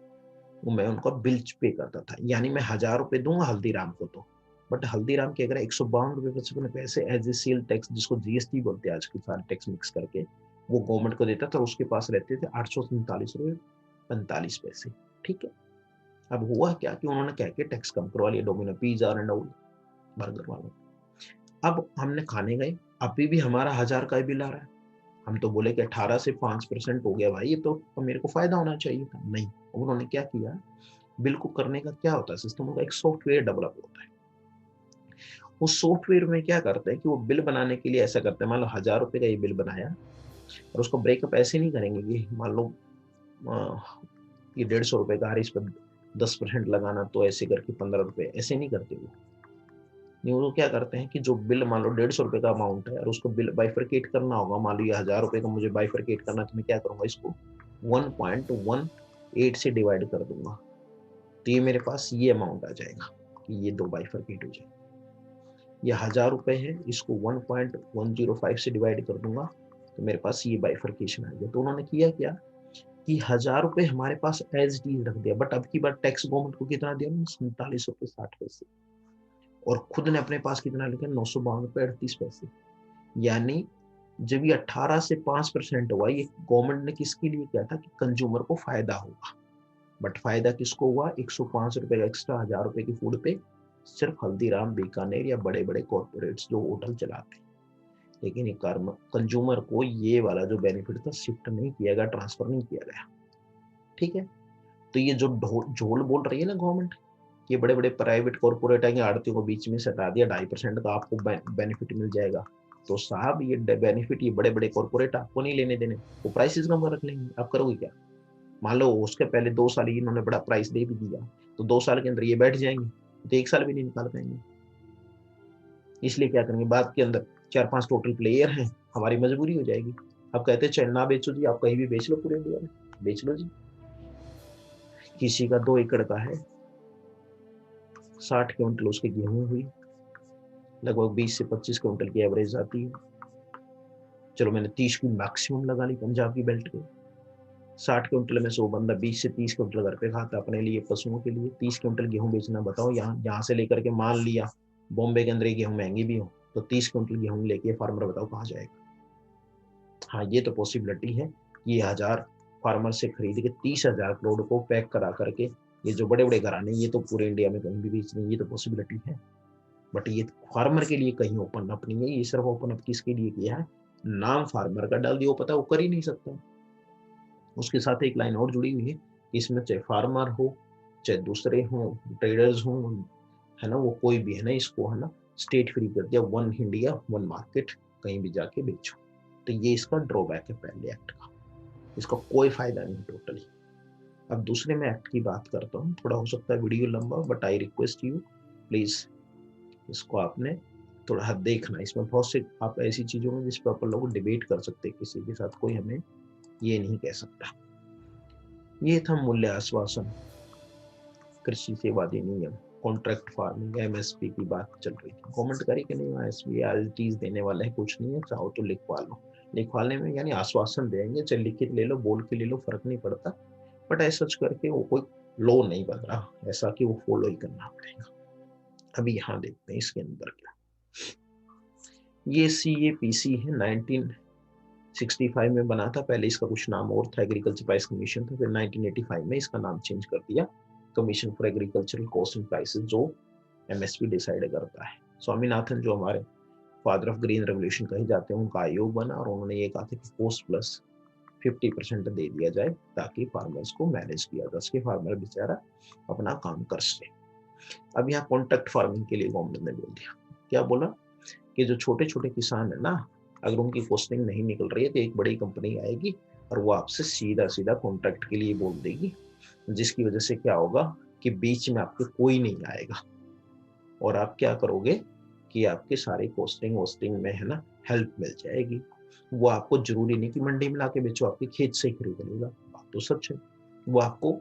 वो मैं उनका बिल पे करता था। यानी मैं 1,000 रुपए दूंगा हल्दीराम को तो, बट हल्दीराम के अगर 152 रुपए पैसे एज ए सेल टैक्स, जिसको जीएसटी बोलते हैं आजकल सारे टैक्स मिक्स करके, वो गवर्नमेंट को देता था, उसके पास रहते थे 847 रुपए 45 पैसे। ठीक है। अब हुआ क्या कि उन्होंने कह के टैक्स कम करवा लिया, domino pizza and all burger वालों। अब हमने खाने गए, अभी भी हमारा 1,000 का ही बिल आ रहा है। हम तो बोले कि 18 से 5% हो गया भाई, ये तो मेरे को फायदा होना चाहिए था। नहीं, उन्होंने क्या किया, बिल को करने का क्या होता है सिस्टम का, एक सॉफ्टवेयर डेवलप होता है। उस सॉफ्टवेयर में क्या करते हैं कि वो बिल बनाने के लिए ऐसा करते हैं, मान लो 1,000 रुपए का ये बिल बनाया, और उसको ब्रेकअप ऐसे नहीं करेंगे कि मान लो ये 150 रुपए का, इस पर 10% लगाना तो ऐसे करके 15 रुपए, ऐसे नहीं करते वो। नहीं, वो क्या करते हैं कि जो बिल मान लो 150 रुपए का अमाउंट है और उसको बिल बाइफरकेट करना होगा, मान लो ये 1,000 रुपए का मुझे बाइफरकेट करना, तो मैं क्या करूंगा, इसको 1.18 से डिवाइड कर दूंगा, तो ये मेरे पास ये अमाउंट आ जाएगा कि ये दो बाइफरकेट हो जाए। ये 1,000 रुपए है, इसको 1.105 से डिवाइड कर दूंगा तो मेरे पास ये बाइफरकेशन आ गया। तो उन्होंने किया क्या कि 1,000 रुपए हमारे पास एज इट इज रख दिया, बट अब की बार टैक्स गवर्नमेंट को कितना दिया, 47 रुपए 60 पैसे, और खुद ने अपने पास कितना लिखा, 952 रुपए 38 पैसे। यानी जब ये 18 से 5% हुआ, ये गवर्नमेंट ने किसके लिए किया था कि कंज्यूमर को फायदा होगा, बट फायदा किसको हुआ, 105 रुपए का एक्स्ट्रा 1,000 रुपए की फूड पे सिर्फ हल्दीराम, बीकानेर या बड़े बड़े कॉर्पोरेट्स जो होटल चलाते हैं। लेकिन ये कंज्यूमर को ये वाला जो बेनिफिट था शिफ्ट नहीं किया गया, ट्रांसफर नहीं किया गया। ठीक है। तो ये जो झोल बोल रही है ना गवर्नमेंट, ये बड़े बड़े प्राइवेट कॉर्पोरेट है, आड़तियों को बीच में से हटा दिया, 2.5% का आपको बेनिफिट मिल जाएगा। तो साहब ये बेनिफिट ये बड़े बड़े कॉर्पोरेट आपको नहीं लेने देने, वो प्राइसेस कम रख लेंगे, आप करोगे क्या। मान लो उसके पहले 2 साल इन्होंने बड़ा प्राइस दे भी दिया, तो 2 साल के अंदर ये बैठ जाएंगे, तो 1 साल भी नहीं निकाल पाएंगे। इसलिए क्या करेंगे, बाद के अंदर 4-5 टोटल प्लेयर हैं, हमारी मजबूरी हो जाएगी। अब कहते हैं चल ना बेचो जी, आप कहीं भी बेच लो पूरे इंडिया में, बेच लो जी। किसी का 2 एकड़ का है, 60 क्विंटल उसकी गेहूं हुई, लगभग 20 से 25 क्विंटल की एवरेज आती है। चलो मैंने 30 की मैक्सिमम लगा ली पंजाब की बेल्ट के। 60 क्विंटल में से वो बंदा 20 से 30 क्विंटल घर पे खाता अपने लिए, पशुओं के लिए। 30 क्विंटल गेहूं बेचना, बताओ यहाँ यहाँ से लेकर के मान लिया बॉम्बे के अंदर गेहूं महंगी भी हो, तो 30 क्विंटल गेहूं लेके फार्मर बताओ कहाँ जाएगा। हाँ, ये तो पॉसिबिलिटी है कि ये 1,000 फार्मर से खरीद के 30,000 करोड़ को पैक करा करके ये जो बड़े बड़े घराने, ये तो पूरे इंडिया में कहीं भी बेच रहे हैं, ये तो पॉसिबिलिटी है। बट ये फार्मर के लिए कहीं ओपन अप नहीं है, ये सिर्फ ओपन अप किसके लिए किया है, नाम फार्मर का डाल दिया, वो पता वो कर ही नहीं सकता। उसके साथ एक लाइन और जुड़ी हुई है, इसमें चाहे फार्मर हो, चाहे दूसरे हो, ट्रेडर्स हो, है ना, वो कोई भी है ना, इसको है ना स्टेट फ्री कर दिया, वन इंडिया वन मार्केट, कहीं भी जाके बेचो। तो ये इसका ड्रॉबैक है पहले एक्ट का, इसका कोई फायदा नहीं टोटली। अब दूसरे में एक्ट की बात करता हूँ, थोड़ा हो सकता है वीडियो लंबा, but I request you please इसको आपने थोड़ा देखना। इसमें बहुत से आप ऐसी चीजों में जिस पर अपन लोग डिबेट कर सकते हैं, किसी के साथ कोई हमें ये नहीं कह सकता। ये था मूल्य आश्वासन, कृषि सेवा अधिनियम, कॉन्ट्रैक्ट फार्मिंग, एमएसपी की बात चल रही थी। कमेंट करी कि नहीं एसबी एज चीज देने वाला है, कुछ नहीं है, चाहो तो लिखवा लो। लिखवाने में यानी आश्वासन देंगे, चाहे लिखित ले लो, बोल के ले लो, फर्क नहीं पड़ता, बट ऐसा करके वो कोई लॉ नहीं बन रहा ऐसा कि वो फॉलो ही करना पड़ेगा। अभी यहाँ देखते हैं इसके अंदर क्या। ये CAPC है, 1965 में बना था। पहले इसका कुछ नाम और था, एग्रीकल्चर प्राइस कमीशन था। फिर 1985 में इसका नाम चेंज कर दिया, commission for agricultural cost and prices, जो MSP डिसाइड करता है। स्वामीनाथन जो हमारे फादर ऑफ ग्रीन रेवोल्यूशन कहे जाते हैं, उनका आयोग बना और उन्होंने ये कहा था कि कॉस्ट प्लस 50% दे दिया जाए ताकि फार्मर्स को मैनेज किया जा सके, फार्मर बेचारा अपना काम कर सके। अब यहाँ कॉन्ट्रैक्ट फार्मिंग के लिए गवर्नमेंट ने बोल दिया, क्या बोला कि जो छोटे छोटे किसान है ना, अगर उनकी कॉस्टिंग नहीं निकल रही है तो एक बड़ी कंपनी आएगी और वो आपसे सीधा सीधा कॉन्ट्रैक्ट के लिए बोल देगी, जिसकी वजह से क्या होगा कि बीच में आपके कोई नहीं आएगा और आप क्या करोगे कि आपके सारे कॉस्टिंग वोस्टिंग में है ना हेल्प मिल जाएगी। वो आपको जरूरी नहीं कि मंडी में लाके बेचो, आपके खेत से ही खरीद लेगा, बात तो सच है। वो आपको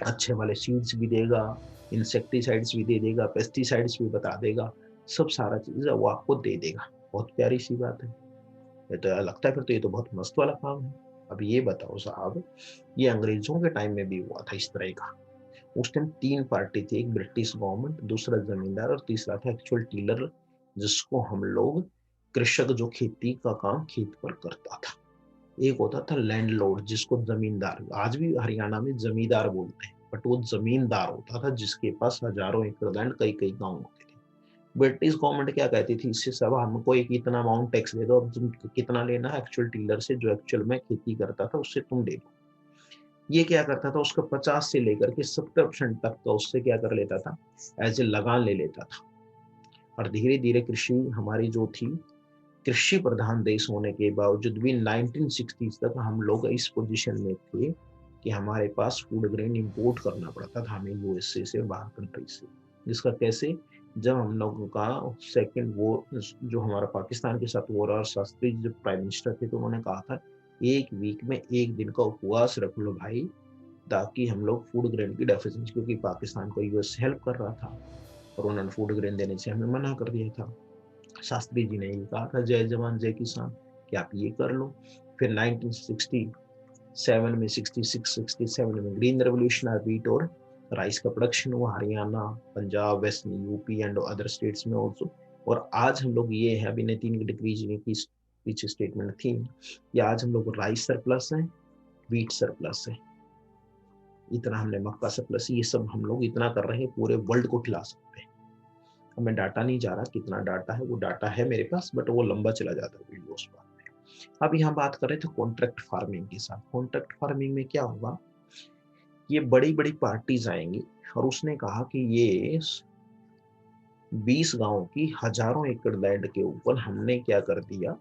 अच्छे वाले सीड्स भी देगा, इंसेक्टिसाइड्स भी दे देगा, पेस्टिसाइड्स भी बता देगा, सब सारा चीज है वो आपको दे देगा। बहुत प्यारी सी बात है। ये तो लगता है फिर तो ये तो बहुत मस्त वाला काम है। अब ये बताओ साहब, ये अंग्रेजों के टाइम में भी हुआ था इस तरह का। उस टाइम 3 पार्टी थी, एक ब्रिटिश गवर्नमेंट, दूसरा जमींदार और तीसरा था एक्चुअल टीलर, जिसको हम लोग कृषक जो खेती का काम खेत पर करता था। एक होता था लैंडलॉर्ड, जिसको जमींदार, आज भी हरियाणा में जमींदार बोलते हैं, बट वो जमींदार होता था जिसके पास हजारों एकड़ लैंड, कई कई गांव होते थे। ब्रिटिश गवर्नमेंट क्या कहती थी, इससे सब हमको एक इतना अमाउंट टैक्स दे दो, अब तुम कितना लेना है एक्चुअल टीलर से जो एक्चुअल में खेती करता था उससे तुम दे दो। ये क्या करता था, उसका 50 से लेकर के 70% तक का उससे क्या कर लेता था, एज ए लगान ले लेता था। और धीरे धीरे कृषि हमारी जो थी, कृषि प्रधान देश होने के बावजूद भी 1960s तक हम लोग इस पोजीशन में थे कि हमारे पास फूड ग्रेन इंपोर्ट करना पड़ता था हमें यूएसए से, बाहर कंट्री से। जिसका कैसे, जब हम लोगों का सेकंड वॉर जो हमारा पाकिस्तान के साथ वॉर, और शास्त्री जब प्राइम मिनिस्टर थे तो उन्होंने कहा था एक वीक में एक दिन का उपवास रख लो भाई, ताकि हम लोग फूड ग्रेन की डेफिशिएंसी, क्योंकि पाकिस्तान को यूएस हेल्प कर रहा था और उन्होंने फूड ग्रेन देने से हमें मना कर दिया था। शास्त्री जी ने ये कहा था जय जवान जय किसान कि आप ये कर लो। फिर 1967 में 66-67 में ग्रीन रेवोल्यूशन आया, व्हीट और राइस का प्रोडक्शन हुआ Haryana, Punjab, western UP and other states में ऑल्सो। और आज हम लोग ये है, अभी ने 3 डिग्री की पीछे स्टेटमेंट थी, कि आज हम लोग राइस सरप्लस है, व्हीट सरप्लस है, इतना हमने मक्का सरप्लस, ये सब हम लोग इतना कर रहे हैं पूरे वर्ल्ड को खिला सकते हैं। हमें डाटा नहीं जा रहा कितना डाटा है, वो डाटा है मेरे पास बट वो लंबा चला जाता है वीडियो उस बात में। अब यहाँ बात कर रहे थे कॉन्ट्रैक्ट फार्मिंग के साथ। कॉन्ट्रैक्ट फार्मिंग में क्या होगा, ये बड़ी बड़ी पार्टीज आएंगी और उसने कहा कि ये 20 गांव की हजारों एकड़ लैंड के ऊपर हमने क्या कर दिया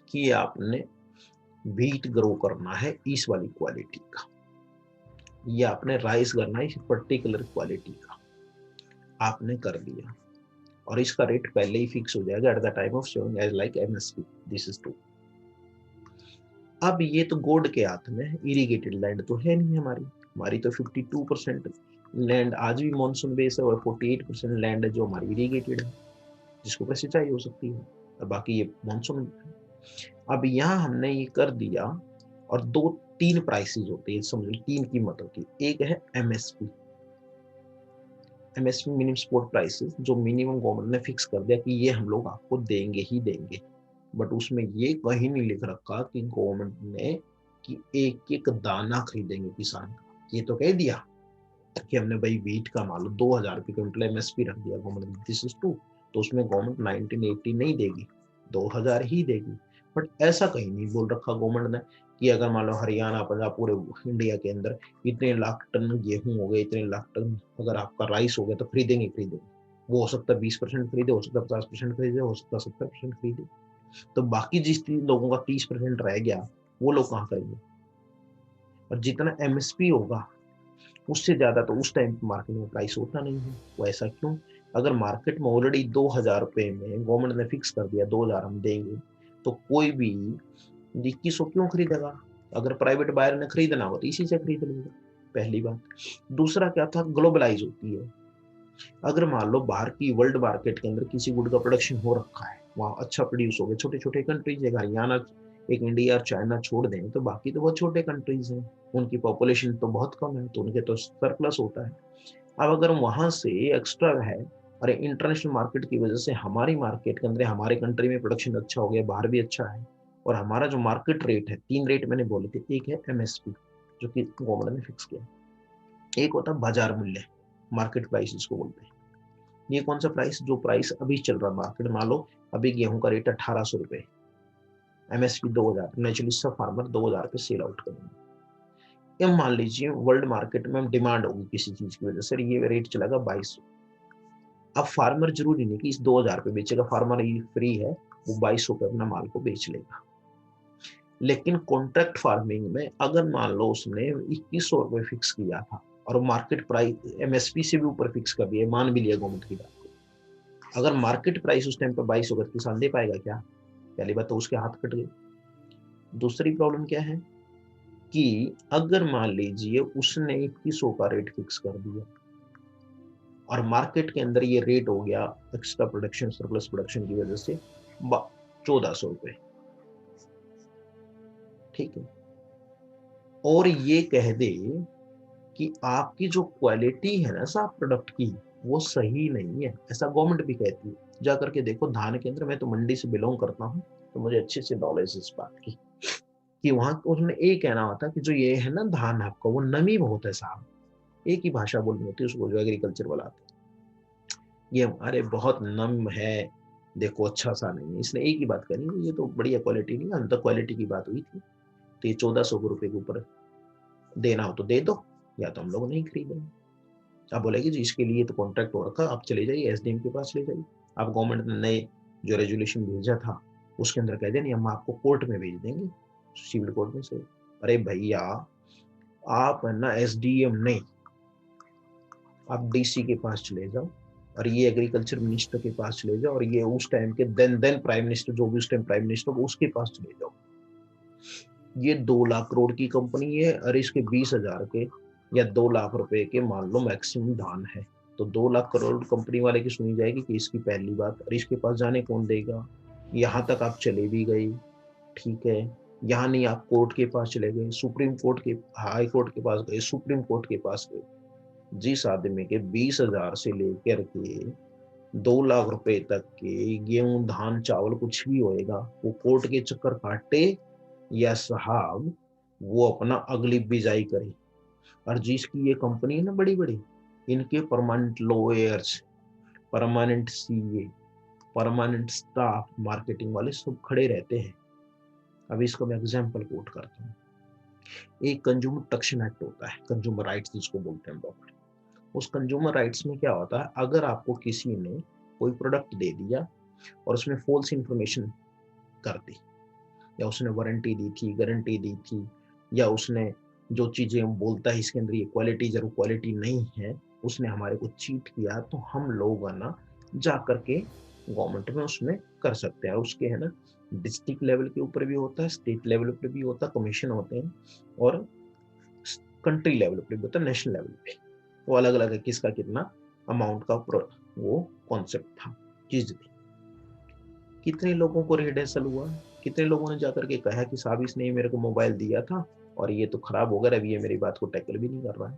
कि आपने व्हीट ग्रो करना है इस वाली क्वालिटी का, या आपने राइस करना है इस पर्टिकुलर क्वालिटी का, आपने कर दिया और इसका रेट पहले ही फिक्स हो जाएगा at the time of showing as like MSP, this is true. अब ये तो गॉड के हाथ में है, इरिगेटेड लैंड तो है नहीं हमारी, हमारी तो 52% लैंड आज भी मानसून बेस है और 48% लैंड है जो हमारी इरिगेटेड है, जिसको पर सिंचाई हो सकती है, और बाकी ये मानसून। अब यहाँ हमने ये कर दिया और 2-3 प्राइसेस होते हैं, समझ लो 3 कीमत होती है। एक है MSP, मिनिमम सपोर्ट प्राइसेस, जो मिनिमम गवर्नमेंट ने फिक्स कर दिया कि ये हम लोग आपको देंगे ही देंगे, बट उसमें ये कहीं नहीं लिख रखा कि गवर्नमेंट ने कि एक एक दाना खरीदेंगे किसान का। ये तो कह दिया कि हमने भाई व्हीट का मान लो 2000 रुपये क्विंटल MSP रख दिया गवर्नमेंट, दिस इज ट्रू, तो उसमें गवर्नमेंट 1980 नहीं देगी, 2000 ही देगी। बट ऐसा कहीं नहीं बोल रखा गवर्नमेंट ने कि अगर मान लो हरियाणा पंजाब पूरे इंडिया के अंदर इतने लाख टन गेहूं हो गए, इतने लाख टन अगर आपका राइस हो गया तो खरीदेंगे खरीदेंगे। वो हो सकता है 20% खरीदे, हो सकता है 50% खरीदे, हो सकता है 70% खरीदे, तो बाकी जिस लोगों का 30% रह गया वो लोग कहाँ करेंगे। और जितना MSP होगा उससे ज्यादा तो उस टाइम मार्केट में प्राइस होता नहीं है। वो ऐसा क्यों, अगर मार्केट में ऑलरेडी 2000 रुपए में गवर्नमेंट ने फिक्स कर दिया 2000 हम देंगे, तो कोई भी 2100 क्यों खरीदेगा, अगर प्राइवेट बायर ने खरीदना हो तो इसी से खरीद लेगा, पहली बात। दूसरा क्या था, ग्लोबलाइज होती है। अगर मान लो बाहर की वर्ल्ड मार्केट के अंदर किसी गुड का प्रोडक्शन हो रखा है, वहाँ अच्छा प्रोड्यूस हो गया, छोटे छोटे कंट्रीज है, हरियाणा एक इंडिया और चाइना छोड़ दें तो बाकी तो बहुत छोटे कंट्रीज हैं, उनकी पॉपुलेशन तो बहुत कम है, तो उनके तो सरप्लस होता है। अब अगर वहां से एक्स्ट्रा है, अरे इंटरनेशनल मार्केट की वजह से हमारी मार्केट के अंदर हमारे कंट्री में प्रोडक्शन अच्छा हो गया, बाहर भी अच्छा है, और हमारा जो मार्केट रेट है, 3 रेट मैंने बोले थे, एक है एमएसपी जो कि गवर्नमेंट ने फिक्स किया, एक होता है बाजार मूल्य, मार्केट प्राइस जिसको बोलते हैं। ये कौन सा प्राइस, जो प्राइस अभी चल रहा है मार्केट, मान लो अभी गेहूं का रेट 1800 रुपए, एमएसपी 2000, नेचुरली सब फार्मर 2000 पे सेल आउट करेंगे। अब मान लीजिए वर्ल्ड मार्केट में डिमांड होगी किसी चीज की वजह से, ये रेट चलेगा 2200। अब फार्मर जरूरी नहीं कि इस 2000 पे बेचेगा, फार्मर ये फ्री है, वो 2200 पे अपना माल को बेच लेगा। लेकिन कॉन्ट्रैक्ट फार्मिंग में अगर मान लो उसने 2100 रुपए फिक्स किया था और मार्केट प्राइस एमएसपी से भी ऊपर फिक्स कर दिया, मान भी लिया गवर्नमेंट की बात को, अगर मार्केट प्राइस उस टाइम पे 2200 का, किसान दे पाएगा क्या? पहली बात तो उसके हाथ कट गए। दूसरी प्रॉब्लम क्या है कि अगर मान लीजिए उसने 2100 का रेट फिक्स कर दिया और मार्केट के अंदर ये रेट हो गया एक्स्ट्रा प्रोडक्शन, सरप्लस प्रोडक्शन की वजह से 1400 रुपए, ठीक है, और ये कह दे कि आपकी जो क्वालिटी है ना साहब प्रोडक्ट की, वो सही नहीं है, ऐसा गवर्नमेंट भी कहती है। जा करके देखो धान के अंदर, मैं तो मंडी से बिलोंग करता हूँ तो मुझे अच्छे से नॉलेज इस बात की, कि वहां उसने एक कहना होता है कि जो ये है ना धान आपका, वो नमी बहुत है साहब, एक ही भाषा बोलनी होती है उसको, जो एग्रीकल्चर वाला आता है, ये हमारे बहुत नम है, देखो अच्छा सा नहीं है, इसने एक ही बात करी, ये तो बढ़िया क्वालिटी नहीं है, अंतर क्वालिटी की बात हुई थी, तो ये 1400 रुपए के ऊपर देना हो तो दे दो, या तो हम लोग नहीं खरीदेंगे। आप बोलेगी जी इसके लिए तो कॉन्ट्रैक्ट हो रखा, आप चले जाइए एसडीएम के पास चले जाइए, आप गवर्नमेंट ने नए जो रेजुलेशन भेजा था उसके अंदर कह दें हम आपको कोर्ट में भेज देंगे, सिविल कोर्ट में से। अरे भैया आप है ना एसडीएम नहीं, आप डीसी के पास चले जाओ, और ये एग्रीकल्चर मिनिस्टर के पास चले जाओ, और ये उस टाइम के देन प्राइम मिनिस्टर, जो भी उस टाइम प्राइम मिनिस्टर हो उसके पास चले जाओ। ये 2 लाख करोड़ की कंपनी है और इसके 20,000 के या 2 लाख रुपए के मान लो मैक्सिमम धान है, तो 2 लाख करोड़ कंपनी वाले की सुनी जाएगी कि इसकी पहली बात, और इसके पास जाने कौन देगा? यहाँ तक आप चले भी गई, ठीक है, यहाँ नहीं आप कोर्ट के पास चले गए, सुप्रीम कोर्ट के, हाई कोर्ट के पास गए, सुप्रीम कोर्ट के पास गए, जिस आदमी के 20,000 से लेकर के 2 लाख रुपए तक के गेहूं धान चावल कुछ भी होएगा, वो कोर्ट के चक्कर काटे या साहब वो अपना अगली बिजाई करे। और जिसकी ये कंपनी है ना बड़ी बड़ी, इनके permanent lawyers, permanent CA, permanent staff, marketing वाले सब खड़े रहते हैं। अभी इसको मैं एग्जांपल कोट करता हूँ। एक कंज्यूमर प्रोटेक्शन एक्ट होता है, कंज्यूमर राइट्स जिसको बोलते हैं लोग। उस कंज्यूमर राइट्स में क्या होता है, अगर आपको किसी ने कोई प्रोडक्ट दे दिया और उसमें फॉल्स इंफॉर्मेशन कर दी, या उसने वारंटी दी थी, गारंटी दी थी, या उसने जो चीजें बोलता है इसके अंदर ये क्वालिटी जरूर क्वालिटी नहीं है, उसने हमारे को चीट किया, तो हम लोग है ना जा करके गवर्नमेंट में उसमें कर सकते हैं। उसके है ना डिस्ट्रिक्ट लेवल के ऊपर भी होता है, स्टेट लेवल पे भी होता है, कमीशन होते हैं, और कंट्री लेवल पे भी होता है, नेशनल लेवल पे, वो अलग अलग है किसका कितना अमाउंट का वो कॉन्सेप्ट था, चीज थी। कितने लोगों को रिडेंसल हुआ, कितने लोगों ने जाकर के कहा कि साहब इसने मेरे को मोबाइल दिया था और ये तो खराब हो गया, अभी ये मेरी बात को टैकल भी नहीं कर रहा है।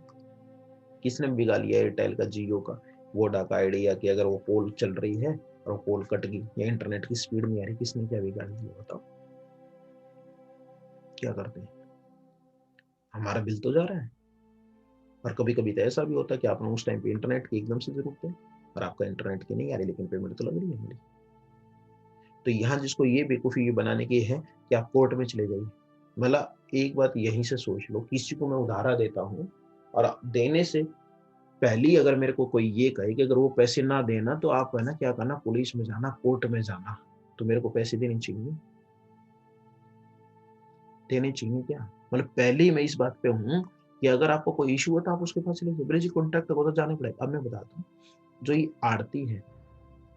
किसने बिगा लिया एयरटेल का, जियो का, वोडा का, आइडिया की, अगर वो पोल चल रही है और वो पोल कट गई या इंटरनेट की स्पीड नहीं आ रही, किसने क्या बिगाड़ दिया बताओ? क्या करते हैं? हमारा बिल तो जा रहा है। और कभी कभी तो ऐसा भी होता है कि आपने उस टाइम पे इंटरनेट की एकदम से जरूरत है और आपका इंटरनेट की नहीं आ रही, लेकिन पेमेंट तो लग रही है मेरी। तो यहाँ जिसको ये बेवकूफ़ी ये बनाने की है कि आप कोर्ट में चले जाइए, मतलब एक बात यहीं से सोच लो, किसी को मैं उधारा देता हूँ और देने से पहले अगर मेरे को कोई ये कहे कि अगर वो पैसे ना देना तो आप है ना क्या करना, पुलिस में जाना, कोर्ट में जाना, तो मेरे को पैसे देने चाहिए, देने चाहिए क्या? मतलब पहले ही मैं इस बात पे हूँ कि अगर आपको कोई इशू हो तो आप उसके पास चले जाइए, बोले जी कॉन्टैक्ट करो तो जाने पड़ेगा। अब मैं बताता हूँ, जो ये आड़ती है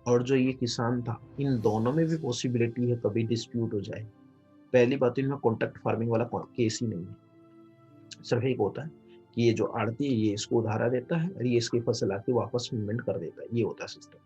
और जो ये किसान था, इन दोनों में भी पॉसिबिलिटी है कभी डिस्प्यूट हो जाए, पहली बात तो इनमें कॉन्ट्रैक्ट फार्मिंग वाला केस ही नहीं है। सिर्फ एक होता है कि ये जो आड़ती है ये इसको उधारा देता है और ये इसकी फसल आके वापस पेमेंट कर देता है, ये होता है सिस्टम।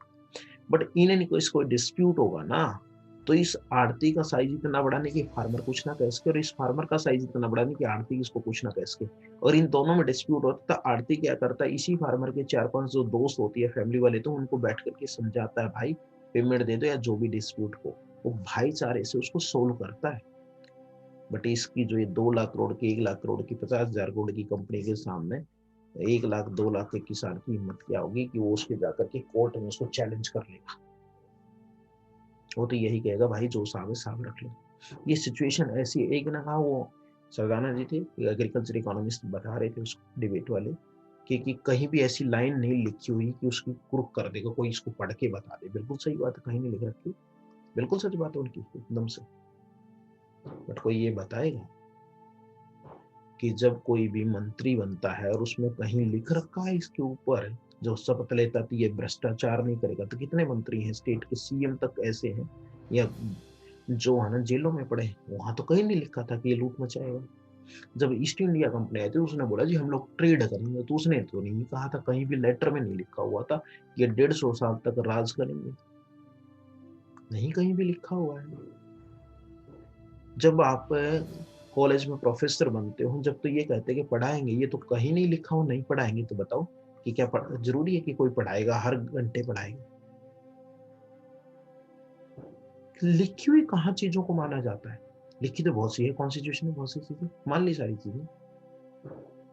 बट इन इसको डिस्प्यूट होगा ना, तो इस आड़ती का साइज इतना बड़ा नहीं कि फार्मर कुछ ना कह सके, और इस फार्मर का साइज इतना बड़ा नहीं कि आड़ती इसको कुछ ना कह सके। और इन दोनों में डिस्प्यूट होता है, तो आड़ती क्या करता है, इसी फार्मर के 4-5 जो दोस्त होती है फैमिली वाले, तो उनको बैठ करके समझाता है, भाई पेमेंट दे दो या जो भी डिस्प्यूट हो, वो भाईचारे से उसको सोल्व करता है। बट इसकी जो ये 2 लाख करोड़ की, 1 लाख करोड़ की, 50,000 करोड़ की कंपनी के सामने 1 लाख 2 लाख के किसान की हिम्मत क्या होगी कि वो उसके जाकर के कोर्ट में उसको चैलेंज कर लेगा। वो तो यही कहेगा, भाई जो साहब है साहब रख लो। ये सिचुएशन ऐसी है। एक ना कहा वो सरदाना जी थे, एग्रीकल्चर इकोनॉमिस्ट, बता रहे थे उसको डिबेट वाले कि कहीं भी ऐसी लाइन नहीं लिखी हुई कि उसकी कुर्क कर देगा, कोई इसको पढ़ के बता दे। बिल्कुल सही बात है, कहीं नहीं लिख रखी, बिल्कुल सच बात है उनकी एकदम से। बट कोई ये बताएगा कि जब कोई भी मंत्री बनता है और उसमें कहीं लिख रखा है इसके ऊपर जो शपथ लेता तो ये भ्रष्टाचार नहीं करेगा, तो कितने मंत्री हैं, स्टेट के सीएम तक ऐसे हैं, या जो है ना जेलों में पड़े, वहां तो कहीं नहीं लिखा था कि ये लूट मचाएगा। जब ईस्ट इंडिया कंपनी आई थी उसने बोला जी हम लोग ट्रेड करेंगे, तो उसने तो नहीं कहा था, कहीं भी लेटर में नहीं लिखा हुआ था कि ये 150 साल तक राज करेंगे, नहीं कहीं भी लिखा हुआ है। जब आप कॉलेज में प्रोफेसर बनते हो, जब तो ये कहते हैं कि पढ़ाएंगे, ये तो कहीं नहीं लिखा हो नहीं पढ़ाएंगे, तो बताओ कि क्या जरूरी है कि कोई पढ़ाएगा, हर घंटे पढ़ाएगा? लिखी हुई कहाँ चीजों को माना जाता है? लिखी तो बहुत सी है, कॉन्स्टिट्यूशन में बहुत सी चीजें मान ली, सारी चीजें।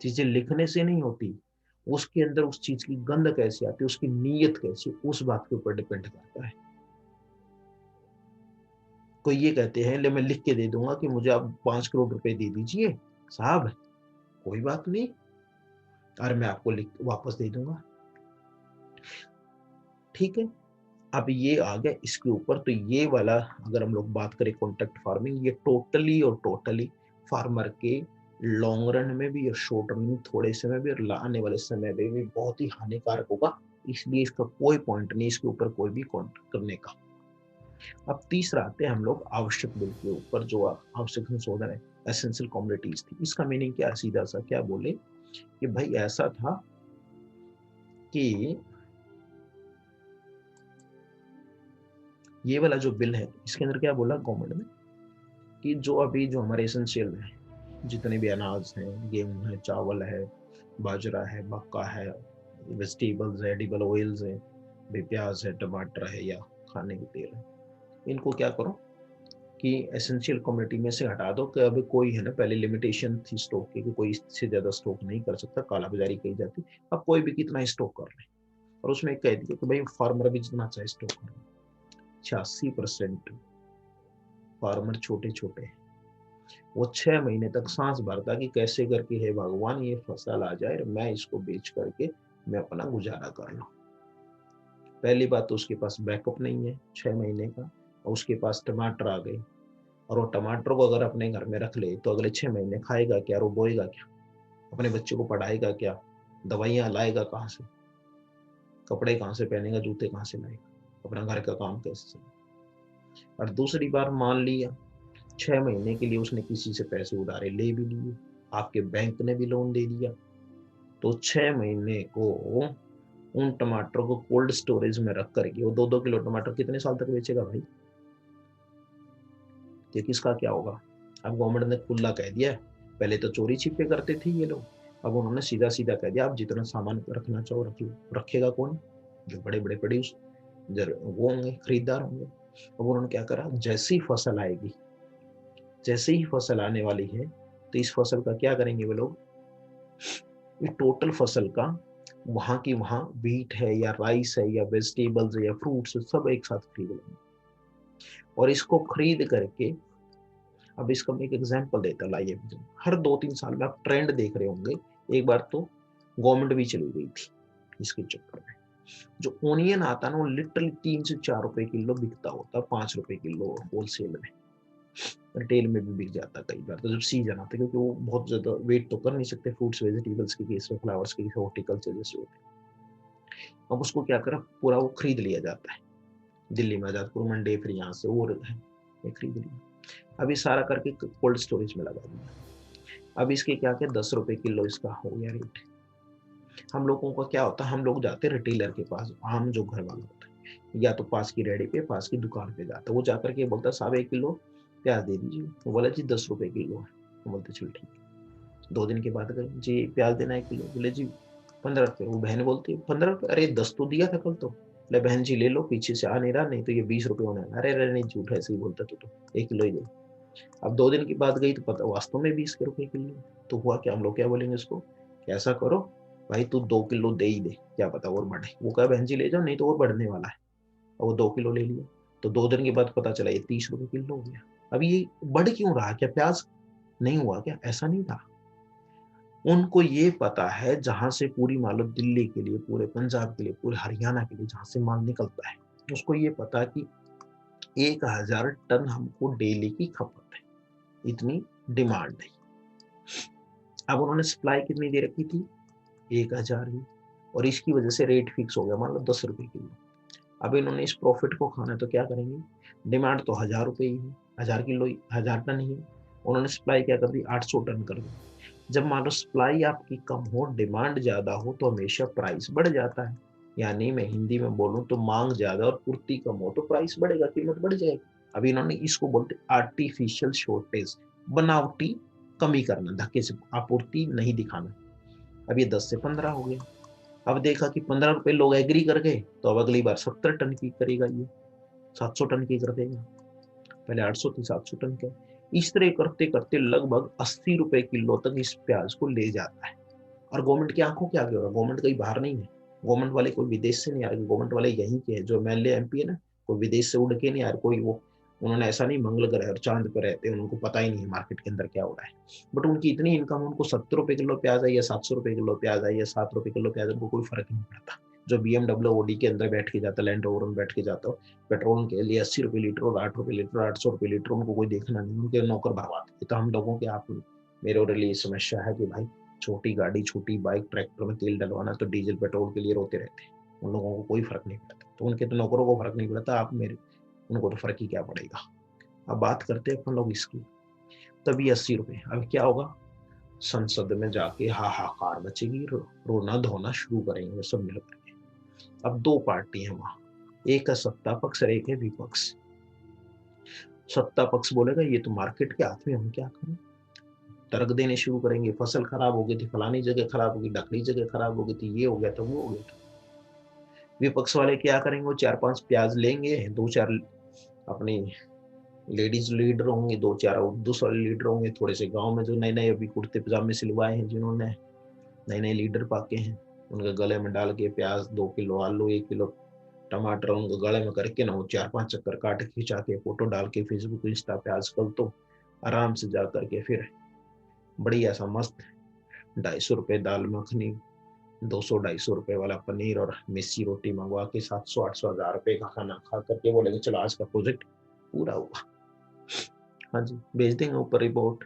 चीजें लिखने से नहीं होती, उसके अंदर उस चीज की गंध कैसी आती है, उसकी नीयत कैसी, उस बात के ऊपर डिपेंड करता है। कोई ये कहते हैं ले मैं लिख के दे दूंगा कि मुझे आप 5 करोड़ रुपए दे दीजिए साहब, कोई बात नहीं, और मैं आपको लिख वापस दे दूंगा, ठीक है। अब ये आ गया इसके ऊपर, तो ये वाला अगर हम लोग बात करें कॉन्ट्रैक्ट फार्मिंग, ये टोटली और टोटली फार्मर के लॉन्ग रन में भी और शॉर्ट रन में, थोड़े समय भी और आने वाले समय में भी बहुत ही हानिकारक होगा। इसलिए इसका कोई पॉइंट नहीं इसके ऊपर कोई भी कॉन्ट्रैक्ट करने का। अब तीसरा आते हैं हम लोग आवश्यक बिल के ऊपर, जो आवश्यक संशोधन है, एसेंशियल कमोडिटीज थी। इसका मीनिंग क्या, सीधा सा क्या बोले कि भाई ऐसा था कि ये वाला जो बिल है इसके अंदर क्या बोला गवर्नमेंट ने कि जो अभी जो हमारे एसेंशियल है, जितने भी अनाज हैं, गेहूं है, चावल है, बाजरा है, मक्का है, वेजिटेबल्स है, एडिबल ऑयल्स है, प्याज है, टमाटर है, या खाने के तेल है, इनको क्या करो कि एसेंशियल कमोडिटी में से हटा दो। कि अभी कोई है ना, पहले लिमिटेशन थी स्टॉक की कि कोई इससे ज्यादा स्टॉक नहीं कर सकता, काला बाजारी कही जाती, अब कोई भी कितना स्टॉक कर ले। और उसमें कह दिया कि भाई फार्मर भी जितना चाहे स्टॉक कर ले। 86% फार्मर छोटे छोटे हैं, वो 6 महीने तक सांस भरता कि कैसे करके है भगवान ये फसल आ जाए और मैं इसको बेच करके मैं अपना गुजारा कर लूं। पहली बात तो उसके पास बैकअप नहीं है 6 महीने का, और उसके पास टमाटर आ गए, और वो टमाटर को अगर अपने घर में रख ले तो अगले 6 महीने खाएगा क्या, और वो बोएगा क्या, अपने बच्चे को पढ़ाएगा क्या, दवाइयां लाएगा कहाँ से, कपड़े कहाँ से पहनेगा, जूते कहाँ से लाएगा, अपना घर का काम कैसे चलेगा। और दूसरी बार मान लिया 6 महीने के लिए उसने किसी से पैसे उधारे ले भी लिए, आपके बैंक ने भी लोन दे दिया, तो 6 महीने को उन टमाटर को कोल्ड स्टोरेज में रख करके वो 2-2 किलो टमाटर कितने साल तक बेचेगा भाई? ये किसका क्या होगा? अब गवर्नमेंट ने खुला कह दिया, पहले तो चोरी छिपे करते थे ये लोग, अब उन्होंने सीधा सीधा कह दिया आप जितना सामान रखना चाहो रख लो। रखेगा कौन? जो बड़े बड़े प्रोड्यूस वो होंगे, खरीदार होंगे। अब उन्होंने क्या करा, जैसी फसल आएगी, जैसे ही फसल आने वाली है, तो इस फसल का क्या करेंगे वो लोग, ये टोटल फसल का वहां की वहां व्हीट है या राइस है या वेजिटेबल्स है या फ्रूट्स है, सब एक साथ खरीद लेंगे। और इसको खरीद करके, अब इसका मैं एक एग्जांपल देता लाइए, हर 2-3 साल में आप ट्रेंड देख रहे होंगे, एक बार तो गवर्नमेंट भी चली गई थी इसके चक्कर में। जो ओनियन आता है ना, वो लिटरली 3 से 4 रुपए किलो बिकता होता, 5 रुपए किलो होलसेल में, रिटेल में भी बिक जाता कई बार तो जब सीजन आता है, क्योंकि वो बहुत ज्यादा वेट तो कर नहीं सकते फ्रूट्स वेजिटेबल्स के केस में, फ्लावर्स के हॉर्टिकल्चर जैसे होते हैं। अब उसको क्या करा, पूरा वो खरीद लिया जाता है, दिल्ली में आजादपुर मंडी, फिर यहाँ से और है, ये खरीद लिया। अभी सारा करके कोल्ड स्टोरेज में लगा दिया। अब इसके क्या क्या 10 रुपए किलो इसका हो गया रेट। हम लोगों का क्या होता है, हम लोग जाते रिटेलर के पास, आम जो घर वाला होता है, या तो पास की रेडी पे, पास की दुकान पे जाता है, वो जाकर के बोलता है साहब 1 किलो प्याज दे दीजिए। वो बोला जी 10 रुपए किलो है। वो बोलते चलो ठीक है। 2 दिन के बाद गए, जी प्याज देना 1 किलो। बोले जी 15 रुपए। वो बहन बोलती है 15 रुपए, अरे 10 तो दिया था कल तो। बोले बहन जी ले लो, पीछे से आ नहीं रहा, नहीं तो ये 20 रुपए होने वाला। अरे अरे नहीं, झूठ ऐसे ही बोलता तू तो, 1 किलो ही दे। अब 2 दिन के बाद गई तो पता वास्तव में 20 रुपए किलो। तो हुआ क्या, हम लोग क्या बोलेंगे उसको कि ऐसा करो भाई, तू 2 किलो दे ही दे, क्या पता और बढ़े। वो कहा बहन जी ले जाओ, नहीं तो और बढ़ने वाला है। और वो 2 किलो ले लिया। तो 2 दिन के बाद पता चला ये 30 रुपए किलो हो गया। अब ये बढ़ क्यों रहा, क्या प्याज नहीं हुआ क्या? ऐसा नहीं था। उनको ये पता है जहां से पूरी मान लो दिल्ली के लिए, पूरे पंजाब के लिए, पूरे हरियाणा के लिए जहां से माल निकलता है, उसको ये पता है कि 1000 टन हमको डेली की खपत है, इतनी डिमांड है। अब उन्होंने सप्लाई कितनी दे रखी थी, 1000 ही, और इसकी वजह से रेट फिक्स हो गया मान लो 10 रुपए किलो। अब इन्होंने इस प्रॉफिट को खाना है तो क्या करेंगे, डिमांड तो 1000 रुपए ही है, 1000 किलो ही, 1000 टन ही है। उन्होंने सप्लाई क्या कर दी, 800 टन कर दी। जब मान लो सप्लाई आपकी कम हो, डिमांड ज्यादा हो, तो हमेशा प्राइस बढ़ जाता है। यानी मैं हिंदी में बोलूं तो मांग ज्यादा और पूर्ति कम हो तो प्राइस बढ़ेगा, कीमत बढ़ जाएगी। अब इन्होंने इसको बोलते आर्टिफिशियल शॉर्टेज, बनावटी कमी करना, धक्के से आपूर्ति नहीं दिखाना। अब ये 10 से 15 हो गया। अब देखा कि 15 रुपए लोग एग्री कर गए, तो अब अगली बार 70 टन की करेगा, ये 700 टन की कर देगा। पहले 800 थी, 700 टन का। इस तरह करते करते लगभग 80 रुपए किलो तक इस प्याज को ले जाता है। और गवर्नमेंट की आंखों के आगे हो रहा है, गवर्नमेंट कहीं बाहर नहीं है। गवर्नमेंट वाले कोई विदेश से नहीं आ रहे, गवर्नमेंट वाले यहीं के हैं, जो एमएलए एमपी है ना, कोई विदेश से उड़ के नहीं आ रहे। कोई वो उन्होंने ऐसा नहीं मंगल ग्रह और चांद पर रहते हैं, उनको पता ही नहीं है मार्केट के अंदर क्या हो रहा है। बट उनकी इतनी इनकम, उनको 70 रुपए किलो प्याज है या 700 रुपए किलो प्याज है या 7 रुपए किलो प्याज, उनको कोई फर्क नहीं पड़ता। जो बीएमडब्ल्यू ओडी के अंदर बैठ के जाता, लैंड रोवर में बैठ के जाता हो, पेट्रोल के लिए 80 रुपए लीटर और 8 रुपए लीटर, 800 रुपए लीटर, उनको कोई देखना नहीं, उनके नौकर भरवाते। ये तो हम लोगों के, आप मेरे और लिए समस्या है कि भाई छोटी गाड़ी, छोटी बाइक, ट्रैक्टर में तेल डलवाना तो डीजल पेट्रोल के लिए रोते रहते हैं। उन लोगों को कोई फर्क नहीं पड़ता, तो उनके तो नौकरों को फर्क नहीं पड़ता, आप मेरे उनको तो फर्क ही क्या पड़ेगा। अब बात करते हैं अपन लोग इसकी। तभी 80 रुपए, अब क्या होगा, संसद में जाके हाहाकार मचेगी, रोना धोना शुरू करेंगे वो सब मिलकर के। अब दो पार्टी है वहां, एक है सत्ता पक्ष और एक है विपक्ष। सत्ता पक्ष बोलेगा ये तो मार्केट के हाथ में, हम क्या करें। तर्क देने शुरू करेंगे, फसल खराब हो गई थी, फलानी जगह खराब हो गई, ढकनी जगह खराब हो गई थी, ये हो गया था, वो हो गया था। विपक्ष वाले क्या करेंगे, वो 4-5 प्याज लेंगे, 2-4 अपनी लेडीज लीडर होंगे, 2-4 दूसरे लीडर होंगे, थोड़े से गांव में जो नए नए अभी कुर्ते पजामे सिलवाए हैं, जिन्होंने नए नए लीडर पाके हैं, उनके गले में डाल के प्याज, 2 किलो आलू, 1 किलो टमाटर, उनको गले में करके ना वो 4-5 चक्कर काट खिंचा के फोटो डाल के फेसबुक इंस्टा पे आजकल तो आराम से जा करके फिर बढ़िया सा मस्त 250 रुपए दाल मखनी, 200-250 रुपए वाला पनीर और मिस्सी रोटी मंगवा के 700-800 1000 रुपए का खाना खा करके बोलेंगे चलो आज का प्रोजेक्ट पूरा हुआ। हाँ जी, भेज देंगे ऊपर रिपोर्ट।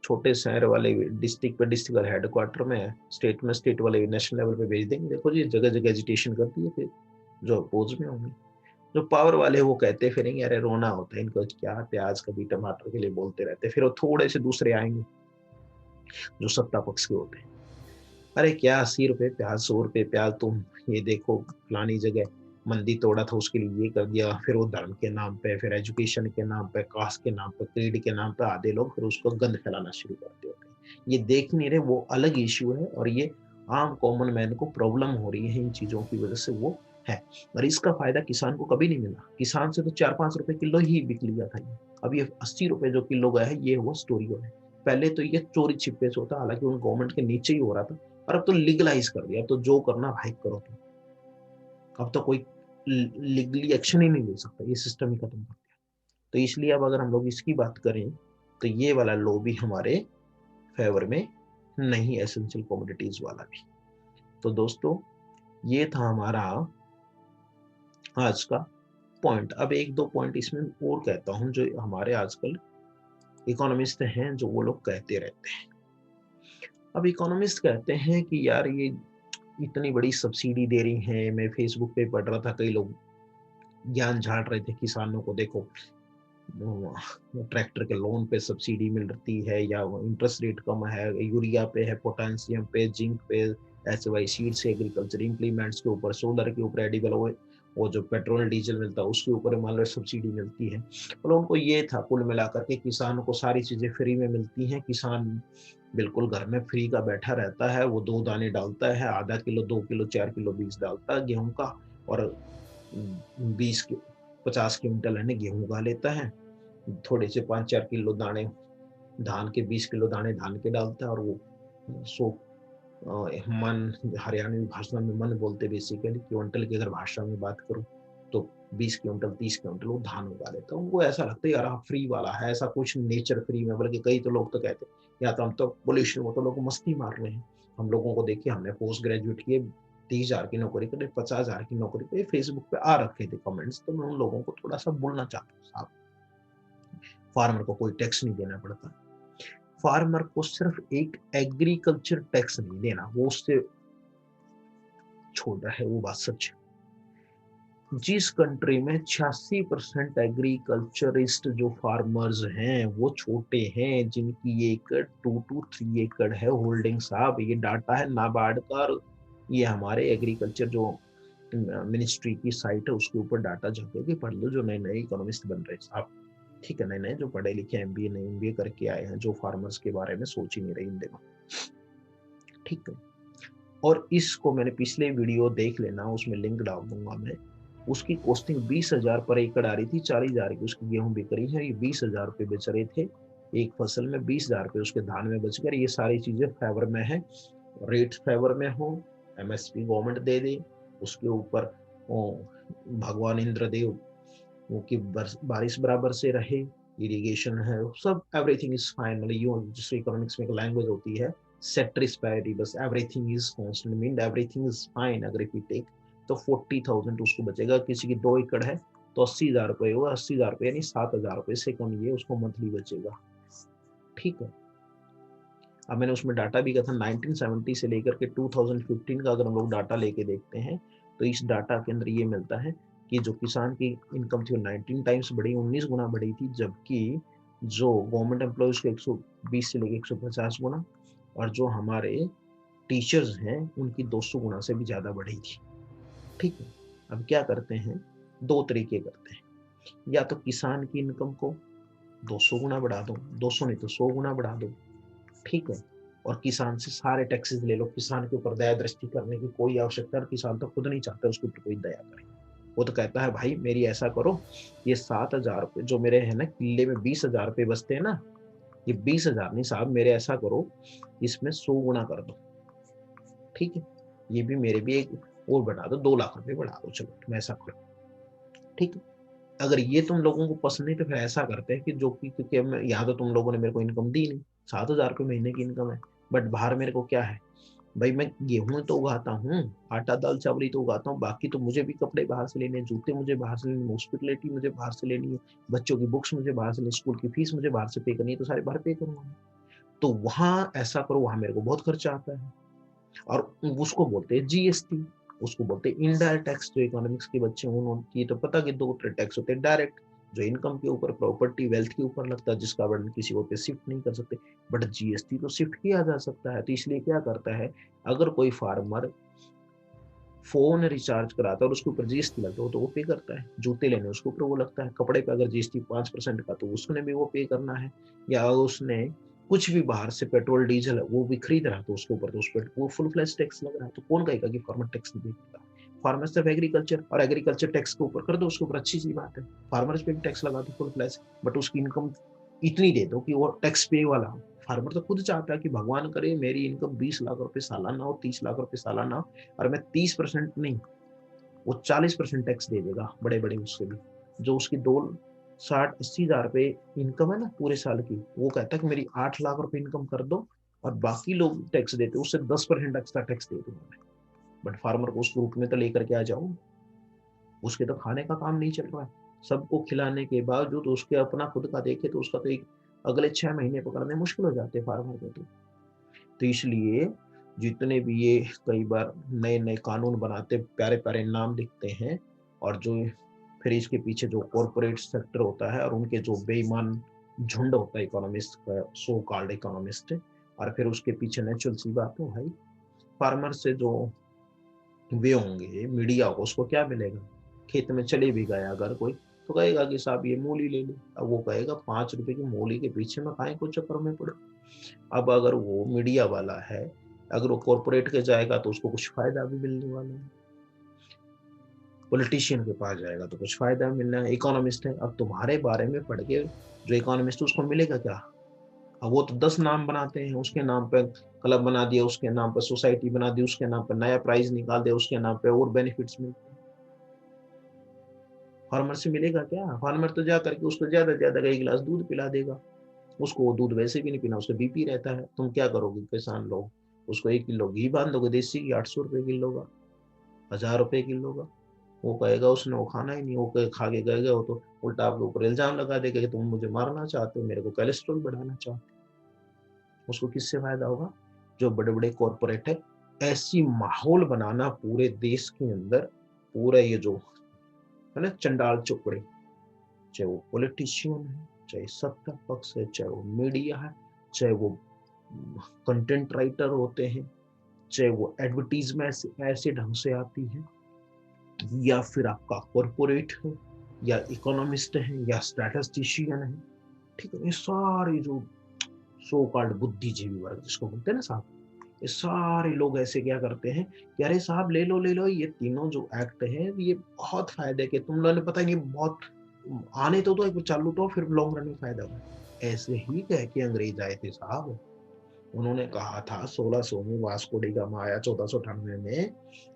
छोटे शहर वाले डिस्ट्रिक्ट पे डिस्ट्रिक्ट हेडक्वार्टर में, स्टेट में स्टेट वाले नेशनल लेवल पे भेज देंगे, देखो जी जगह जगह एजिटेशन करती है। फिर जो अपोज में होंगे, जो पावर वाले वो कहते फिरेंगे अरे रोना होता है इनको, क्या प्याज कभी टमाटर के लिए बोलते रहते। फिर वो थोड़े से दूसरे आएंगे जो सत्ता पक्ष के होते हैं, अरे क्या 80 रुपए प्याज, 100 रुपए प्याज, तुम ये देखो फलानी जगह मंदी तोड़ा था उसके लिए ये कर दिया। फिर वो धर्म के नाम पे, फिर एजुकेशन के नाम पे, कास्ट के नाम पे, क्रीड के नाम पे आधे लोग फिर उसको गंद फैलाना शुरू करते होते हैं। ये देख नहीं रहे वो अलग इश्यू है, और ये आम कॉमन मैन को प्रॉब्लम हो रही है इन चीजों की वजह से वो है। और इसका फायदा किसान को कभी नहीं मिला, किसान से तो 4-5 रुपए किलो ही बिक लिया था ये। अब ये 80 रुपए जो किलो गया है, ये हुआ स्टोरी है। पहले तो ये चोरी छिपे से होता, हालांकि उन गवर्नमेंट के नीचे ही हो रहा था, और अब तो लीगलाइज कर दिया, तो जो करना भाई करो तुम। अब तो कोई लीगली एक्शन ही नहीं ले सकता, ये सिस्टम ही खत्म कर दिया। तो इसलिए अब अगर हम लोग इसकी बात करें तो ये वाला लॉ भी हमारे फेवर में नहीं, एसेंशियल कमोडिटीज वाला भी। तो दोस्तों ये था हमारा आज का पॉइंट। अब एक दो पॉइंट इसमें और कहता हूं जो हमारे आजकल इकोनॉमिस्ट हैं जो वो लोग कहते रहते हैं। अब इकोनॉमिस्ट कहते हैं कि यार ये इतनी बड़ी सब्सिडी दे रही हैं, मैं फेसबुक पे पढ़ रहा था, कई लोग ज्ञान झाड़ रहे थे किसानों को, देखो ट्रैक्टर के लोन पे सब्सिडी मिलती है या इंटरेस्ट रेट कम है, यूरिया पे है, पोटेशियम पे, जिंक पे, एचवाई सीड से, एग्रीकल्चर इम्प्लीमेंट्स के ऊपर, सोलर के ऊपर, एडिबल ऑयल, वो जो पेट्रोल डीजल मिलता है उसके ऊपर मान लो सब्सिडी मिलती है। मतलब उनको ये था कुल मिलाकर के किसान को सारी चीजें फ्री में मिलती हैं, किसान बिल्कुल घर में फ्री का बैठा रहता है, वो 2 दाने डालता है, आधा किलो 2 किलो 4 किलो बीज डालता है गेहूं का, और 20 50 क्विंटल है गेहूं उगा लेता है, थोड़े से 5 4 किलो दाने धान के, 20 किलो दाने धान के डालता है, और वो 100 मन, हरियाणवी भाषा में मन बोलते बेसिकली, क्विंटल की अगर भाषा में बात करूं तो 20 क्विंटल 30 क्विंटल वो धान उगा लेता है। उनको ऐसा लगता है यार फ्री वाला है, ऐसा कुछ नेचर फ्री में, बल्कि कई तो लोग तो कहते हैं या तो हम तो पोल्यूशन, वो तो लोग मस्ती मार रहे हैं। हम लोगों को देखिए, हमने पोस्ट ग्रेजुएट किए, 30,000 की नौकरी करे, 50,000 की नौकरी पे फेसबुक पे आ रखे थे कमेंट्स, तो मैं उन लोगों को थोड़ा सा बोलना चाहता हूँ, साहब फार्मर को कोई टैक्स नहीं देना पड़ता, फार्मर को सिर्फ एक एग्रीकल्चर टैक्स नहीं देना, वो उससे छोड़ रहा है, वो बात सच है। जिस कंट्री में 86% एग्रीकल्चरिस्ट जो फार्मर्स हैं वो छोटे हैं, जिनकी एकड़ 2 to 3 एकड़ है होल्डिंग, साहब ये डाटा है नाबार्ड का, और ये हमारे एग्रीकल्चर जो मिनिस्ट्री की साइट है उसके ऊपर डाटा जाके पढ़ लो, जो नए नए इकोनॉमिस्ट बन रहे हैं साहब, ठीक है, नए नए जो पढ़े लिखे एमबीए नहीं एमबीए करके आए हैं, जो फार्मर्स के बारे में सोच ही नहीं रहे इन दिनों, ठीक है। और इसको मैंने पिछले वीडियो देख लेना, उसमें लिंक डाल दूंगा मैं, उसकी कॉस्टिंग 20,000 पर एकड़ आ रही थी, 40,000 की उसकी गेहूं बिक रही है, ये 20,000 रुपये बेच रहे थे एक फसल में, 20,000 रुपये उसके धान में बच गए। ये सारी चीजें फेवर में है, रेट फेवर में हो, एमएसपी गवर्नमेंट दे दे, उसके ऊपर भगवान इंद्रदेव वो की बारिश बराबर से रहे, इरिगेशन है, सब एवरीथिंग इज फाइन, मतलब यू जिससे इकोनॉमिक्स में एक लैंग्वेज होती है सेट्रिस पैरिटी, बस everything is constant mean everything is fine, अगर इफ यू टेक तो 40,000 उसको बचेगा। किसी की 2 एकड़ है तो 80,000 रुपये हुआ, 80,000 रुपये यानी 7,000 रुपये से कम ये उसको मंथली बचेगा, ठीक है। अब मैंने उसमें डाटा भी कहा था 1970 से लेकर के 2015 का अगर हम लोग डाटा लेके देखते हैं तो इस डाटा के अंदर ये मिलता है कि जो किसान की इनकम थी वो 19 टाइम्स बढ़ी, 19 गुना बढ़ी थी, जबकि जो गवर्नमेंट एम्प्लॉयज को 120 से लेकर 150 गुना, और जो हमारे टीचर्स हैं उनकी 200 गुना से भी ज्यादा बढ़ी थी, ठीक है। अब क्या करते हैं, दो तरीके करते हैं, या तो किसान की इनकम को 200 गुना बढ़ा दो, 200 नहीं तो 100 गुना बढ़ा दो, ठीक है, और किसान से सारे टैक्सेस ले लो, किसान के ऊपर दया दृष्टि करने की कोई आवश्यकता, किसान तो खुद नहीं चाहता उसके ऊपर कोई दया करे, वो तो कहता है भाई मेरी ऐसा करो, ये 7,000 रुपये जो मेरे है ना किले में 20,000 रुपये बचते हैं ना, ये 20,000 नहीं साहब, मेरे ऐसा करो इसमें 100 गुना कर दो, ठीक है, ये भी मेरे भी एक और बढ़ा दो, 2 लाख रुपए बढ़ा दो, चलो तुम ऐसा करो, ठीक है। अगर ये तुम लोगों को पसंद नहीं तो फिर ऐसा करते हैं कि जो कि क्योंकि यहाँ तो तुम लोगों ने मेरे को इनकम दी नहीं, 7,000 रुपये महीने की इनकम है, बट बाहर मेरे को क्या है भाई, मैं गेहूं तो उगाता हूँ, आटा दाल चावल ही तो उगाता हूँ, बाकी तो मुझे भी कपड़े बाहर से लेने, जूते मुझे बाहर से लेने, हॉस्पिटलिटी मुझे बाहर से लेनी है, बच्चों की बुक्स मुझे बाहर से लेनी, स्कूल की फीस मुझे बाहर से पे करनी है, तो सारे बाहर पे करूंगा। तो वहां ऐसा करो, वहां मेरे को बहुत खर्चा आता है, और उसको बोलते हैं जीएसटी, उसको बोलते हैं इनडायरेक्ट टैक्स। जो इकोनॉमिक्स के बच्चे हैं उनकी तो पता कि 2 टैक्स होते हैं, डायरेक्ट जो इनकम के ऊपर, प्रॉपर्टी वेल्थ के ऊपर लगता है, जिसका वर्णन किसी और पे शिफ्ट नहीं कर सकते, बट जीएसटी तो शिफ्ट किया जा सकता है। तो इसलिए क्या करता है, अगर कोई फार्मर फोन रिचार्ज कराता है और उसके ऊपर जीएसटी लगता है तो वो पे करता है, जूते लेने उसके ऊपर वो लगता है, कपड़े पे अगर जीएसटी 5% का तो उसने भी वो पे करना है, या उसने कुछ भी बाहर से पेट्रोल डीजल वो भी खरीद रहा है तो उसके ऊपर तो उस पर वो फुल फ्लैश टैक्स लग रहा है। तो कौन कहेगा कि फार्मर टैक्स नहीं देता, फार्मर सिर्फ एग्रीकल्चर, और एग्रीकल्चर टैक्स के ऊपर कर दो उसके ऊपर, अच्छी सी बात है, फार्मर्स पे भी टैक्स लगा दो फुल फ्लैश, बट उसकी इनकम इतनी दे दो कि वो टैक्स पे वाला हो। फार्मर तो खुद चाहता है कि भगवान करे मेरी इनकम 20 लाख रुपए सालाना हो, 30 लाख रुपए सालाना हो, और मैं 30% नहीं, वो 40% टैक्स दे देगा, बड़े बड़े उससे भी, जो उसकी 2 60 80 हजार रुपये इनकम है ना पूरे साल की, वो कहता है कि मेरी 8 लाख रुपए इनकम कर दो, और बाकी लोग टैक्स देते उससे 10% एक्स्ट्रा टैक्स दे दूंगा मैं, बट फार्मर को उस ग्रुप में तो लेकर के आ जाओ, उसके तो खाने का काम नहीं चल रहा है, सबको खिलाने के बावजूद तो उसके अपना खुद का देखे तो उसका तो एक अगले 6 महीने पकड़ने मुश्किल हो जाते हैं फार्मर को। तो इसलिए जितने भी ये कई बार नए नए कानून बनाते, प्यारे प्यारे नाम लिखते हैं, और जो फिर इसके पीछे जो कॉरपोरेट सेक्टर होता है और उनके जो बेईमान झुंड होता है इकोनॉमिस्ट का, सो कॉल्ड इकोनॉमिस्ट, और फिर उसके पीछे नेचुरल सी बात है भाई, फार्मर से जो वे होंगे, मीडिया को उसको क्या मिलेगा? खेत में चले भी गया अगर कोई, तो कहेगा कि साहब ये मूली ले लो। अब वो कहेगा 5 रुपए की मूली के पीछे मैं काहे को चक्कर में पड़ा। अब अगर वो मीडिया वाला है, अगर वो कॉरपोरेट के जाएगा तो उसको कुछ फायदा भी मिलने वाला है, पॉलिटिशियन के पास जाएगा तो कुछ फायदा मिलना है, इकोनॉमिस्ट है। अब तुम्हारे बारे में पढ़ के जो इकोनॉमिस्ट है उसको मिलेगा क्या? अब वो तो 10 नाम बनाते हैं, उसके नाम पे क्लब बना दिया, उसके नाम पे सोसाइटी बना दी, उसके नाम पे नया प्राइज निकाल दिया, उसके नाम पे और बेनिफिट्स मिलते हैं। फार्मर से मिलेगा क्या? फार्मर तो जा करके उसको ज्यादा से ज्यादा 1 गिलास दूध पिला देगा, उसको वो दूध वैसे भी नहीं पीना, उसका बीपी रहता है। तुम क्या करोगे किसान लोग? उसको 1 किलो घी बांध दोगे देसी घी, 800 रुपए किलो का, 1000 रुपए किलो का। वो कहेगा उसने वो खाना ही नहीं, वो खा के गए हो तो उल्टा आपके ऊपर इल्जाम लगा देगा कि तुम मुझे मारना चाहते हो, मेरे को कोलेस्ट्रॉल बढ़ाना चाहते हो। उसको किससे फायदा होगा? जो बड़े बड़े कॉरपोरेट है, ऐसी माहौल बनाना पूरे देश के अंदर, पूरा ये जो है ना चंडाल चुपड़े, चाहे वो पॉलिटिशियन है, चाहे सत्ता पक्ष है, चाहे वो मीडिया है, चाहे वो कंटेंट राइटर होते हैं, चाहे वो एडवर्टीजमेंट ऐसे ढंग से आती है, या फिर आपका कॉरपोरेट है, या इकोनॉमिस्ट है, या स्टैटिस्टिशियन है, ठीक है, ये सारे जो सो कॉल्ड बुद्धिजीवी वर्ग जिसको बोलते हैं ना साहब, ये सारे लोग ऐसे क्या करते हैं कि अरे साहब ले लो ये तीनों जो एक्ट है ये बहुत फायदे के, तुम लोगों ने पता नहीं बहुत आने तो एक चालू तो फिर लॉन्ग रन में फायदा हुआ। ऐसे ही कह के अंग्रेज आए थे साहब, उन्होंने कहा था 1600 में वास्को डी गामा आया 1498 में,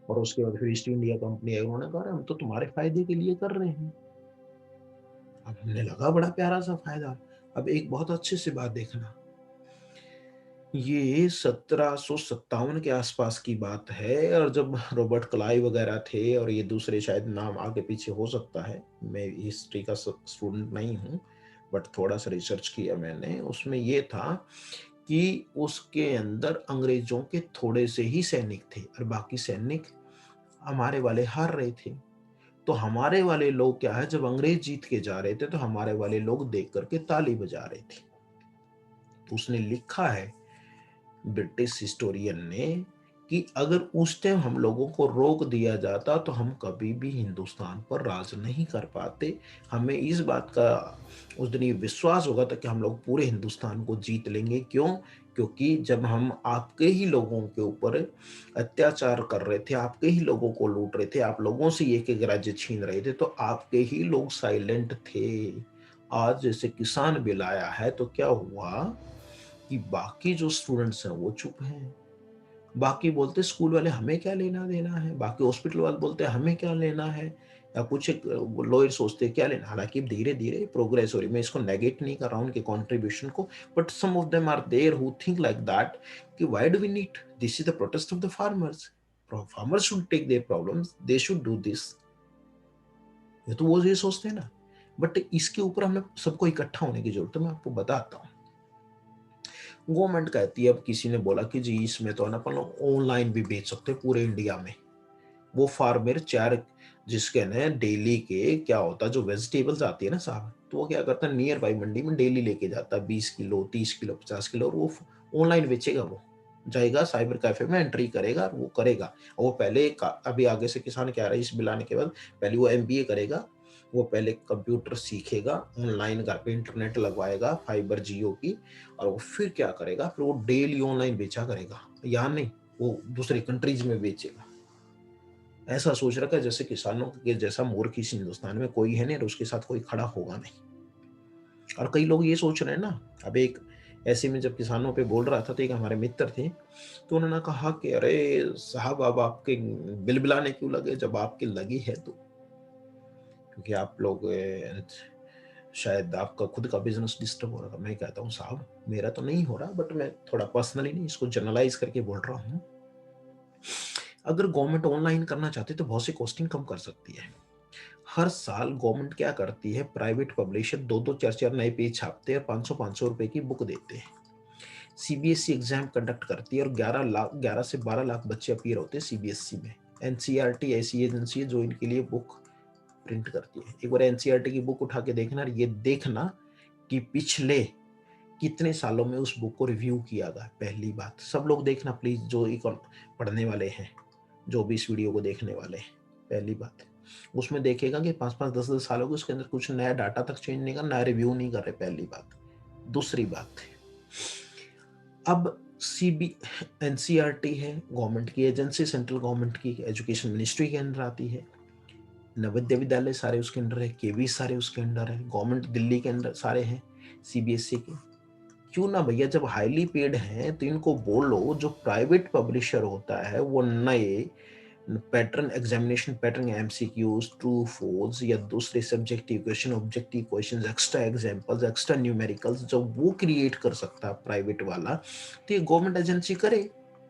और उसके बाद फिर ईस्ट इंडिया कंपनी आई, उन्होंने कहा हम तो तुम्हारे फायदे के लिए कर रहे हैं। अब हमने लगा बड़ा प्यारा सा फायदा। अब एक बहुत अच्छे से बात देखना, ये 1757 के आसपास की बात है, और जब रॉबर्ट क्लाइव वगैरह थे और ये दूसरे शायद नाम आगे पीछे हो सकता है, मैं हिस्ट्री का स्टूडेंट नहीं हूँ, बट थोड़ा सा रिसर्च किया मैंने, उसमें ये था कि उसके अंदर अंग्रेजों के थोड़े से ही सैनिक थे और बाकी सैनिक हमारे वाले हार रहे थे। तो हमारे वाले लोग क्या है, जब अंग्रेज जीत के जा रहे थे तो हमारे वाले लोग देख करके ताली बजा रहे थे। तो उसने लिखा है ब्रिटिश हिस्टोरियन ने कि अगर उस टाइम हम लोगों को रोक दिया जाता तो हम कभी भी हिंदुस्तान पर राज नहीं कर पाते। हमें इस बात का उस दिन ये विश्वास होगा था कि हम लोग पूरे हिंदुस्तान को जीत लेंगे। क्यों? क्योंकि जब हम आपके ही लोगों के ऊपर अत्याचार कर रहे थे, आपके ही लोगों को लूट रहे थे, आप लोगों से एक एक राज्य छीन रहे थे, तो आपके ही लोग साइलेंट थे। आज जैसे किसान बिल आया है तो क्या हुआ कि बाकी जो स्टूडेंट्स हैं वो चुप हैं, बाकी बोलते स्कूल वाले हमें क्या लेना देना है, बाकी हॉस्पिटल वाले बोलते हैं हमें क्या लेना है, या कुछ लॉयर सोचते हैं क्या लेना। हालांकि धीरे धीरे प्रोग्रेस हो रही, मैं इसको नेगेट नहीं कर रहा हूँ उनके कंट्रीब्यूशन को, but some of them are there who think like that कि why do we need, this is the protest of the farmers, farmers should take their problems, they should do this, ये तो वो ये सोचते हैं ना। But इसके ऊपर हमें सबको इकट्ठा होने की जरूरत है। मैं आपको बताता हूँ, गवर्नमेंट कहती है, अब किसी ने बोला कि जी इसमें तो है ना अपन ऑनलाइन भी बेच सकते हैं पूरे इंडिया में। वो फार्मर चार जिसके ना डेली के क्या होता है, जो वेजिटेबल्स आती है ना साहब, तो वो क्या करता है नियर बाई मंडी में डेली लेके जाता है 20 किलो 30 किलो 50 किलो, और वो ऑनलाइन बेचेगा। वो जाएगा साइबर कैफे में एंट्री करेगा और वो करेगा। और वो पहले अभी आगे से किसान क्या रहा है इस बिल आने के बाद, पहले वो एमबीए करेगा, वो पहले कंप्यूटर सीखेगा, ऑनलाइन घर पे इंटरनेट लगवाएगा फाइबर जियो की, और वो फिर क्या करेगा, फिर वो डेली ऑनलाइन बेचा करेगा, यहाँ नहीं वो दूसरी कंट्रीज में बेचेगा। ऐसा सोच रखा है जैसे किसानों के जैसा मूर्ख इस हिंदुस्तान में कोई है नहीं और उसके साथ कोई खड़ा होगा नहीं। और कई लोग ये सोच रहे हैं ना, अब एक ऐसे में जब किसानों पे बोल रहा था तो एक हमारे मित्र थे, तो उन्होंने कहा कि अरे साहब अब आपके बिल बिलाने क्यों लगे, जब आपकी लगी है तो, क्योंकि आप लोग शायद आपका खुद का बिजनेस डिस्टर्ब हो रहा था। मैं कहता हूँ साहब मेरा तो नहीं हो रहा, बट मैं थोड़ा पर्सनली नहीं इसको जनरलाइज करके बोल रहा हूँ। अगर गवर्नमेंट ऑनलाइन करना चाहती है तो बहुत सी कॉस्टिंग कम कर सकती है। हर साल गवर्नमेंट क्या करती है, प्राइवेट पब्लिशर दो दो चार चार नए पेज छापते हैं और 500 रुपए की बुक देते हैं। सीबीएसई एग्जाम कंडक्ट करती है और 11 से 12 लाख बच्चे अपीयर होते हैं सीबीएसई में। एनसीईआरटी ऐसी एजेंसी है जो इनके लिए बुक प्रिंट करती है। एक बार एनसीईआरटी की बुक उठा के देखना, ये देखना कि पिछले कितने सालों में उस बुक को रिव्यू किया गया। पहली बात, सब लोग देखना प्लीज, जो पढ़ने वाले हैं, जो भी इस वीडियो को देखने वाले हैं। पहली बात, उसमें देखेगा कि 5-5, 10-10 सालों के उसके अंदर कुछ नया डाटा तक चेंज नहीं कर, नया रिव्यू नहीं कर रहे। पहली बात। दूसरी बात, अब सीबी एनसीईआरटी है, गवर्नमेंट की एजेंसी, सेंट्रल गवर्नमेंट की, एजुकेशन मिनिस्ट्री के अंदर आती है। नवोदय विद्यालय सारे उसके अंदर है, केवी सारे उसके अंदर है, गवर्नमेंट दिल्ली के अंदर सारे हैं, सीबीएसई के। क्यों ना भैया, जब हाईली पेड हैं तो इनको बोलो जो प्राइवेट पब्लिशर होता है वो नए pattern examination, pattern MCQs, true false या दूसरे subjective question, objective questions, extra examples, extra numericals जब वो क्रिएट कर सकता है प्राइवेट वाला, तो ये गवर्नमेंट एजेंसी करे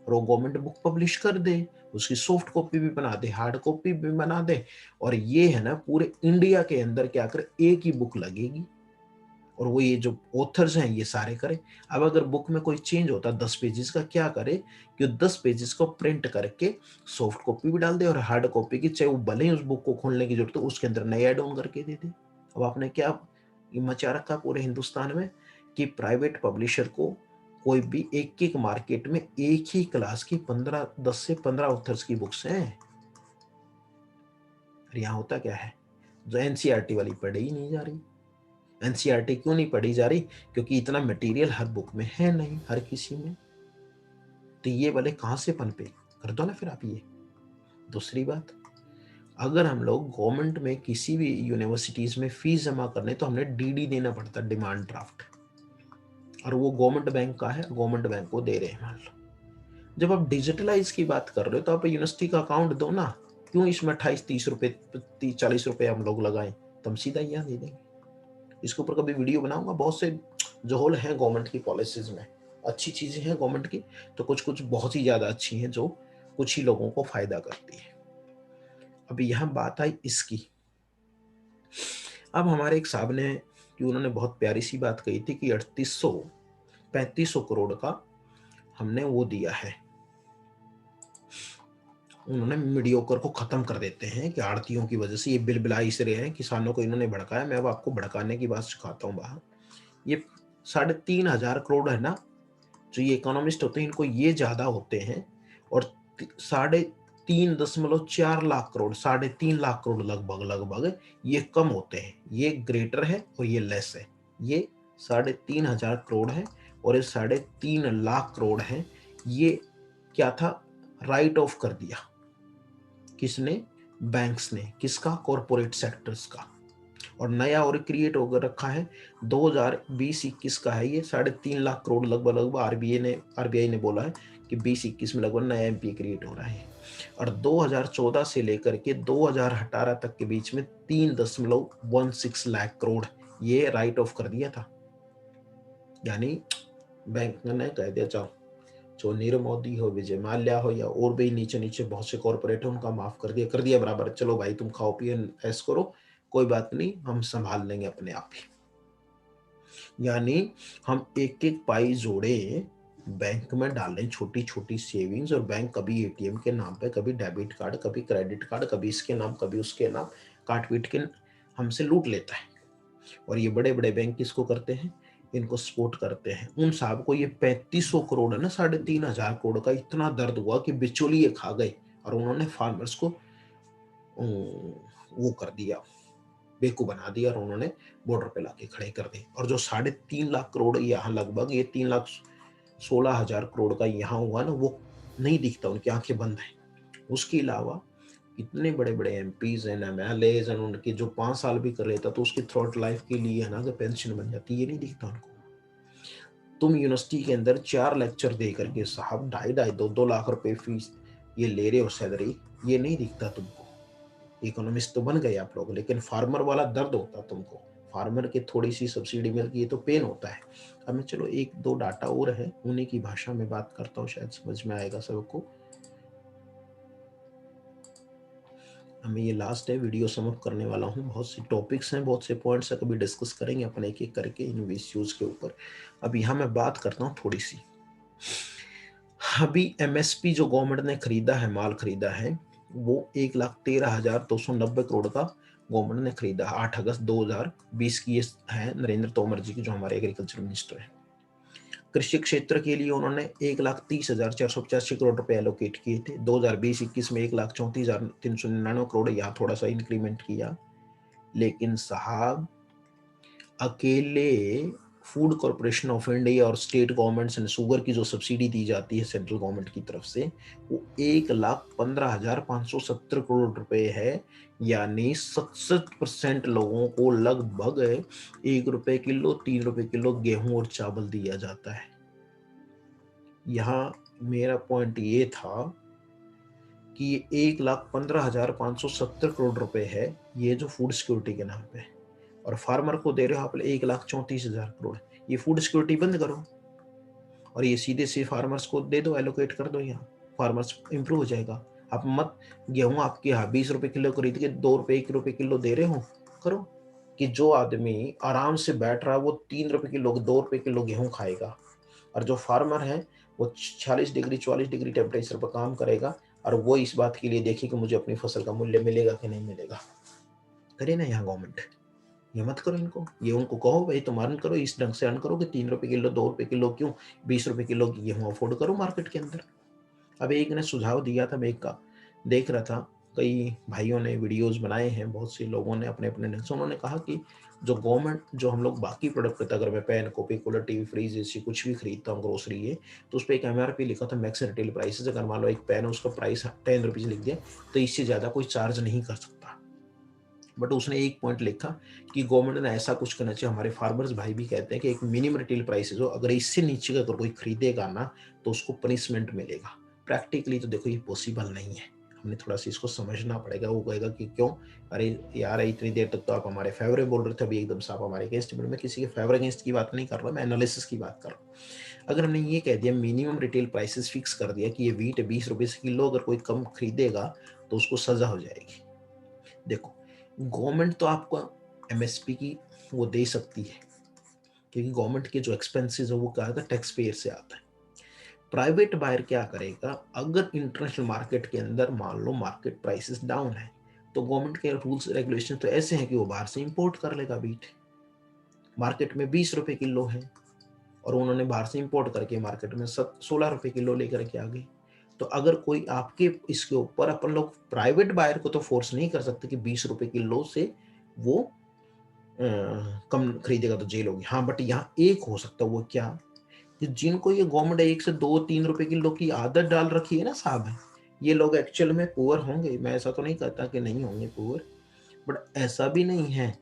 और वो गवर्नमेंट बुक पब्लिश कर दे, उसकी सॉफ्ट कॉपी भी बना दे, हार्ड कॉपी भी बना दे, और ये है ना पूरे इंडिया के अंदर क्या करे, एक ही बुक लगेगी और वो ये जो ऑथर्स हैं ये सारे करें। अब अगर बुक में कोई चेंज होता 10 पेजेस का, क्या करे कि 10 पेजेस को प्रिंट करके सॉफ्ट कॉपी भी डाल दे और हार्ड कॉपी की, चाहे वो भले ही उस बुक को खोलने की जरूरत हो, उसके अंदर नए ऐड ऑन करके दे दे। अब आपने क्या मचा रखा पूरे हिंदुस्तान में कि प्राइवेट पब्लिशर को कोई भी एक एक मार्केट में एक ही क्लास की 10 से 15 ऑथर्स की बुक्स हैं। यहाँ होता क्या है, जो एनसीईआरटी वाली पढ़ी ही नहीं जा रही। एनसीईआरटी क्यों नहीं पढ़ी जा रही? क्योंकि इतना मटेरियल हर बुक में है नहीं, हर किसी में। तो ये वाले कहां से पनपे? कर दो ना फिर आप ये। दूसरी बात, अगर हम लोग गवर्नमेंट में किसी भी यूनिवर्सिटीज में फीस जमा करने तो हमने डीडी देना पड़ता, डिमांड ड्राफ्ट, और वो गवर्नमेंट बैंक का है, गवर्नमेंट बैंक को दे रहे हैं। मान लो जब आप डिजिटलाइज की बात कर रहे हो तो आप यूनिवर्सिटी का अकाउंट दो ना, क्यों इसमें 28-30 रुपए 40 रुपए हम लोग लगाएं, तो हम सीधा यहाँ दे देंगे। इसके ऊपर कभी वीडियो बनाऊंगा, बहुत से जो होल हैं गवर्नमेंट की पॉलिसीज में, अच्छी चीजें हैं गवर्नमेंट की, तो कुछ कुछ बहुत ही ज्यादा अच्छी हैं जो कुछ ही लोगों को फायदा करती है। अभी यहाँ बात आई इसकी। अब हमारे एक साहब ने कि उन्होंने बहुत प्यारी सी बात कही थी कि 3500 करोड़ का हमने वो दिया है, उन्होंने मीडियोकर को खत्म कर देते हैं कि आड़तियों की वजह से ये बिल बिला इस रहे हैं, किसानों को इन्होंने भड़काया। मैं अब आपको भड़काने की बात सिखाता हूँ बाहर। ये 3,500 करोड़ है ना, जो ये इकोनॉमिस्ट होते हैं इनको ये ज्यादा होते हैं, और 3.4 लाख करोड़, 3.5 लाख करोड़ लगभग लगभग ये कम होते हैं। ये ग्रेटर है और ये लेस है। ये 3,500 करोड़ है और ये 3.5 लाख करोड़ है। ये क्या था, राइट ऑफ कर दिया किसने? बैंक्स ने। किसका? कॉरपोरेट सेक्टर्स का। और नया और क्रिएट होकर रखा है 2020-21 का है ये 3.5 लाख करोड़ लगभग लगभग। आरबीआई ने बोला है कि 20-21 में लगभग नया एमपी क्रिएट हो रहा है। और 2014 से लेकर के 2018 तक के बीच में 3.16 लाख करोड़ ये राइट ऑफ कर दिया था। यानी बैंक ने कह दिया चाहो जो नीरव मोदी हो, विजय माल्या हो, या और भी नीचे नीचे बहुत से कॉर्पोरेट है, उनका माफ कर दिया बराबर। चलो भाई तुम खाओ पियो ऐश करो, कोई बात नहीं, हम संभाल लेंगे अपने आप ही। यानी हम एक एक पाई जोड़े बैंक में डालें, छोटी छोटी सेविंग्स, और बैंक कभी एटीएम के नाम पे, कभी डेबिट कार्ड, कभी क्रेडिट कार्ड, कभी इसके नाम कभी उसके नाम काट पीट के हमसे लूट लेता है। और ये बड़े बड़े बैंक किसको करते हैं? इनको सपोर्ट करते हैं। उन साहब को ये 3500 करोड़ है ना, 3,500 करोड़ का इतना दर्द हुआ कि बिचौलिए खा गए और उन्होंने फार्मर्स को वो कर दिया, बेवकूफ बना दिया, और उन्होंने बॉर्डर पे लाके खड़े कर दिए। और जो 3.5 लाख करोड़ यहाँ लगभग ये 3,16,000 करोड़ का यहाँ हुआ ना, वो नहीं दिखता, उनकी आंखें बंद है। उसके अलावा इतने बड़े बड़े एमपीज हैं, एमएलएज हैं, उनके जो 5 साल भी कर लेता तो उसकी थ्रोट लाइफ के लिए है ना कि पेंशन बन जाती, ये नहीं दिखता उनको। तुम यूनिवर्सिटी के अंदर 4 लेक्चर दे करके साहब 2.5-2 लाख रुपए फीस ये ले रहे हो सैलरी, ये नहीं दिखता तुमको। इकोनॉमिस्ट तो बन गए आप लोग, लेकिन फार्मर वाला दर्द होता तुमको। फार्मर की थोड़ी सी सब्सिडी मिलती है तो पेन होता है। अब मैं चलो 1-2 डाटा और है, उन्हीं की भाषा में बात करता हूँ, शायद समझ में आएगा सबको। हमें ये लास्ट है, वीडियो समअप करने वाला हूँ। बहुत से टॉपिक्स हैं, बहुत से पॉइंट्स है, कभी डिस्कस करेंगे अपन एक एक करके इन इश्यूज के ऊपर। अब यहाँ मैं बात करता हूँ थोड़ी सी। अभी एमएसपी जो गवर्नमेंट ने खरीदा है, माल खरीदा है, वो 1,13,290 करोड़ का गवर्नमेंट ने खरीदा। 8 अगस्त 2020 की ये है, नरेंद्र तोमर जी की, जो हमारे एग्रीकल्चर मिनिस्टर हैं। कृषि क्षेत्र के लिए उन्होंने 1,30,485 करोड़ रुपए एलोकेट किए थे। 2020-21 में 1,34,399 करोड़, यहाँ थोड़ा सा इंक्रीमेंट किया। लेकिन साहब, अकेले फूड कॉरपोरेशन ऑफ इंडिया और स्टेट गवर्नमेंट्स ने शुगर की जो सब्सिडी दी जाती है सेंट्रल गवर्नमेंट की तरफ से, वो 1,15,570 करोड़ रुपए है। यानी 67% लोगों को लगभग 1 रुपए किलो, 3 रुपए किलो गेहूं और चावल दिया जाता है। यहाँ मेरा पॉइंट ये था कि ये 1,15,570 करोड़ रुपए है, ये जो फूड सिक्योरिटी के नाम पे, और फार्मर को दे रहे हो आप 1,34,000 करोड़। ये फूड सिक्योरिटी बंद करो और ये सीधे से फार्मर्स को दे दो, एलोकेट कर दो, यहाँ फार्मर्स इंप्रूव हो जाएगा। आप मत गेहूं आपके यहाँ 20 रुपए किलो खरीद के 2 रुपए 1 रुपए किलो दे रहे हो, करो कि जो आदमी आराम से बैठ रहा है वो 3 रुपए किलो 2 रुपए किलो गेहूं खाएगा, और जो फार्मर है वो 40 डिग्री 44 डिग्री टेम्परेचर पर काम करेगा, और वो इस बात के लिए देखे कि मुझे अपनी फसल का मूल्य मिलेगा कि नहीं मिलेगा। करे ना यहाँ गवर्नमेंट, ये मत करो इनको, ये उनको कहो भाई तुम अर्न करो, इस ढंग से अर्न करो कि 3 रुपए किलो 2 रुपए किलो क्यों, 20 रुपए किलो की गेहूं अफोर्ड करो मार्केट के अंदर। अब एक ने सुझाव दिया था, मैं एक का देख रहा था, कई भाइयों ने वीडियोस बनाए हैं, बहुत से लोगों ने अपने अपने ढंग से, उन्होंने कहा कि जो गवर्नमेंट, जो हम लोग बाकी प्रोडक्ट करते, अगर मैं pen copy cooler TV fridge ऐसी कुछ भी खरीदता हूँ ग्रोसरी है, तो उस पर एक MRP लिखा था, मैक्स रिटेल प्राइस। अगर मान लो एक पेन है उसका प्राइस 10 रुपीज लिख दिया, तो इससे ज्यादा कोई चार्ज नहीं कर सकता। बट उसने एक पॉइंट लिखा कि गवर्नमेंट ने ऐसा कुछ करना चाहिए, हमारे फार्मर्स भाई भी कहते हैं कि एक मिनिमम रिटेल प्राइस हो, अगर इससे नीचे का अगर कोई खरीदेगा ना तो उसको पनिशमेंट मिलेगा। प्रैक्टिकली तो देखो ये पॉसिबल नहीं है, हमने थोड़ा सा इसको समझना पड़ेगा। वो कहेगा कि क्यों, अरे यार इतनी देर तक तो आप हमारे फेवर बोल रहे थे, अभी एकदम से आप हमारे अगेंस्ट। मैं किसी के फेवर अगेंस्ट की बात नहीं कर रहा, मैं एनालिसिस की बात कर रहा हूँ। अगर हमने ये कह दिया, मिनिमम रिटेल प्राइसेस फिक्स कर दिया कि ये वीट 20 रुपए से किलो, अगर कोई कम खरीदेगा तो उसको सजा हो जाएगी। देखो, गवर्नमेंट तो आपको MSP की वो दे सकती है, क्योंकि गवर्नमेंट के जो एक्सपेंसेस है वो क्या आता है, टैक्स पेयर से आता है। प्राइवेट बायर क्या करेगा, अगर इंटरनेशनल मार्केट के अंदर मान लो मार्केट प्राइसेस डाउन है, तो गवर्नमेंट के रूल्स रेगुलेशन तो ऐसे हैं कि वो बाहर से इंपोर्ट कर लेगा बीट। मार्केट में 20 रुपए किलो है और उन्होंने बाहर से इंपोर्ट करके मार्केट में 16 रुपए किलो लेकर के आ गई। तो अगर कोई आपके इसके ऊपर, अपन लोग प्राइवेट बायर को तो फोर्स नहीं कर सकते कि 20 रुपए किलो से वो कम खरीदेगा तो जेल होगी। हाँ, बट यहाँ एक हो सकता है, वो क्या, कि जिनको ये गवर्नमेंट 1 से 2-3 रुपए किलो की आदत डाल रखी है ना साहब, ये लोग एक्चुअल में पुअर होंगे। मैं ऐसा तो नहीं कहता कि नहीं होंगे पुअर, बट ऐसा भी नहीं है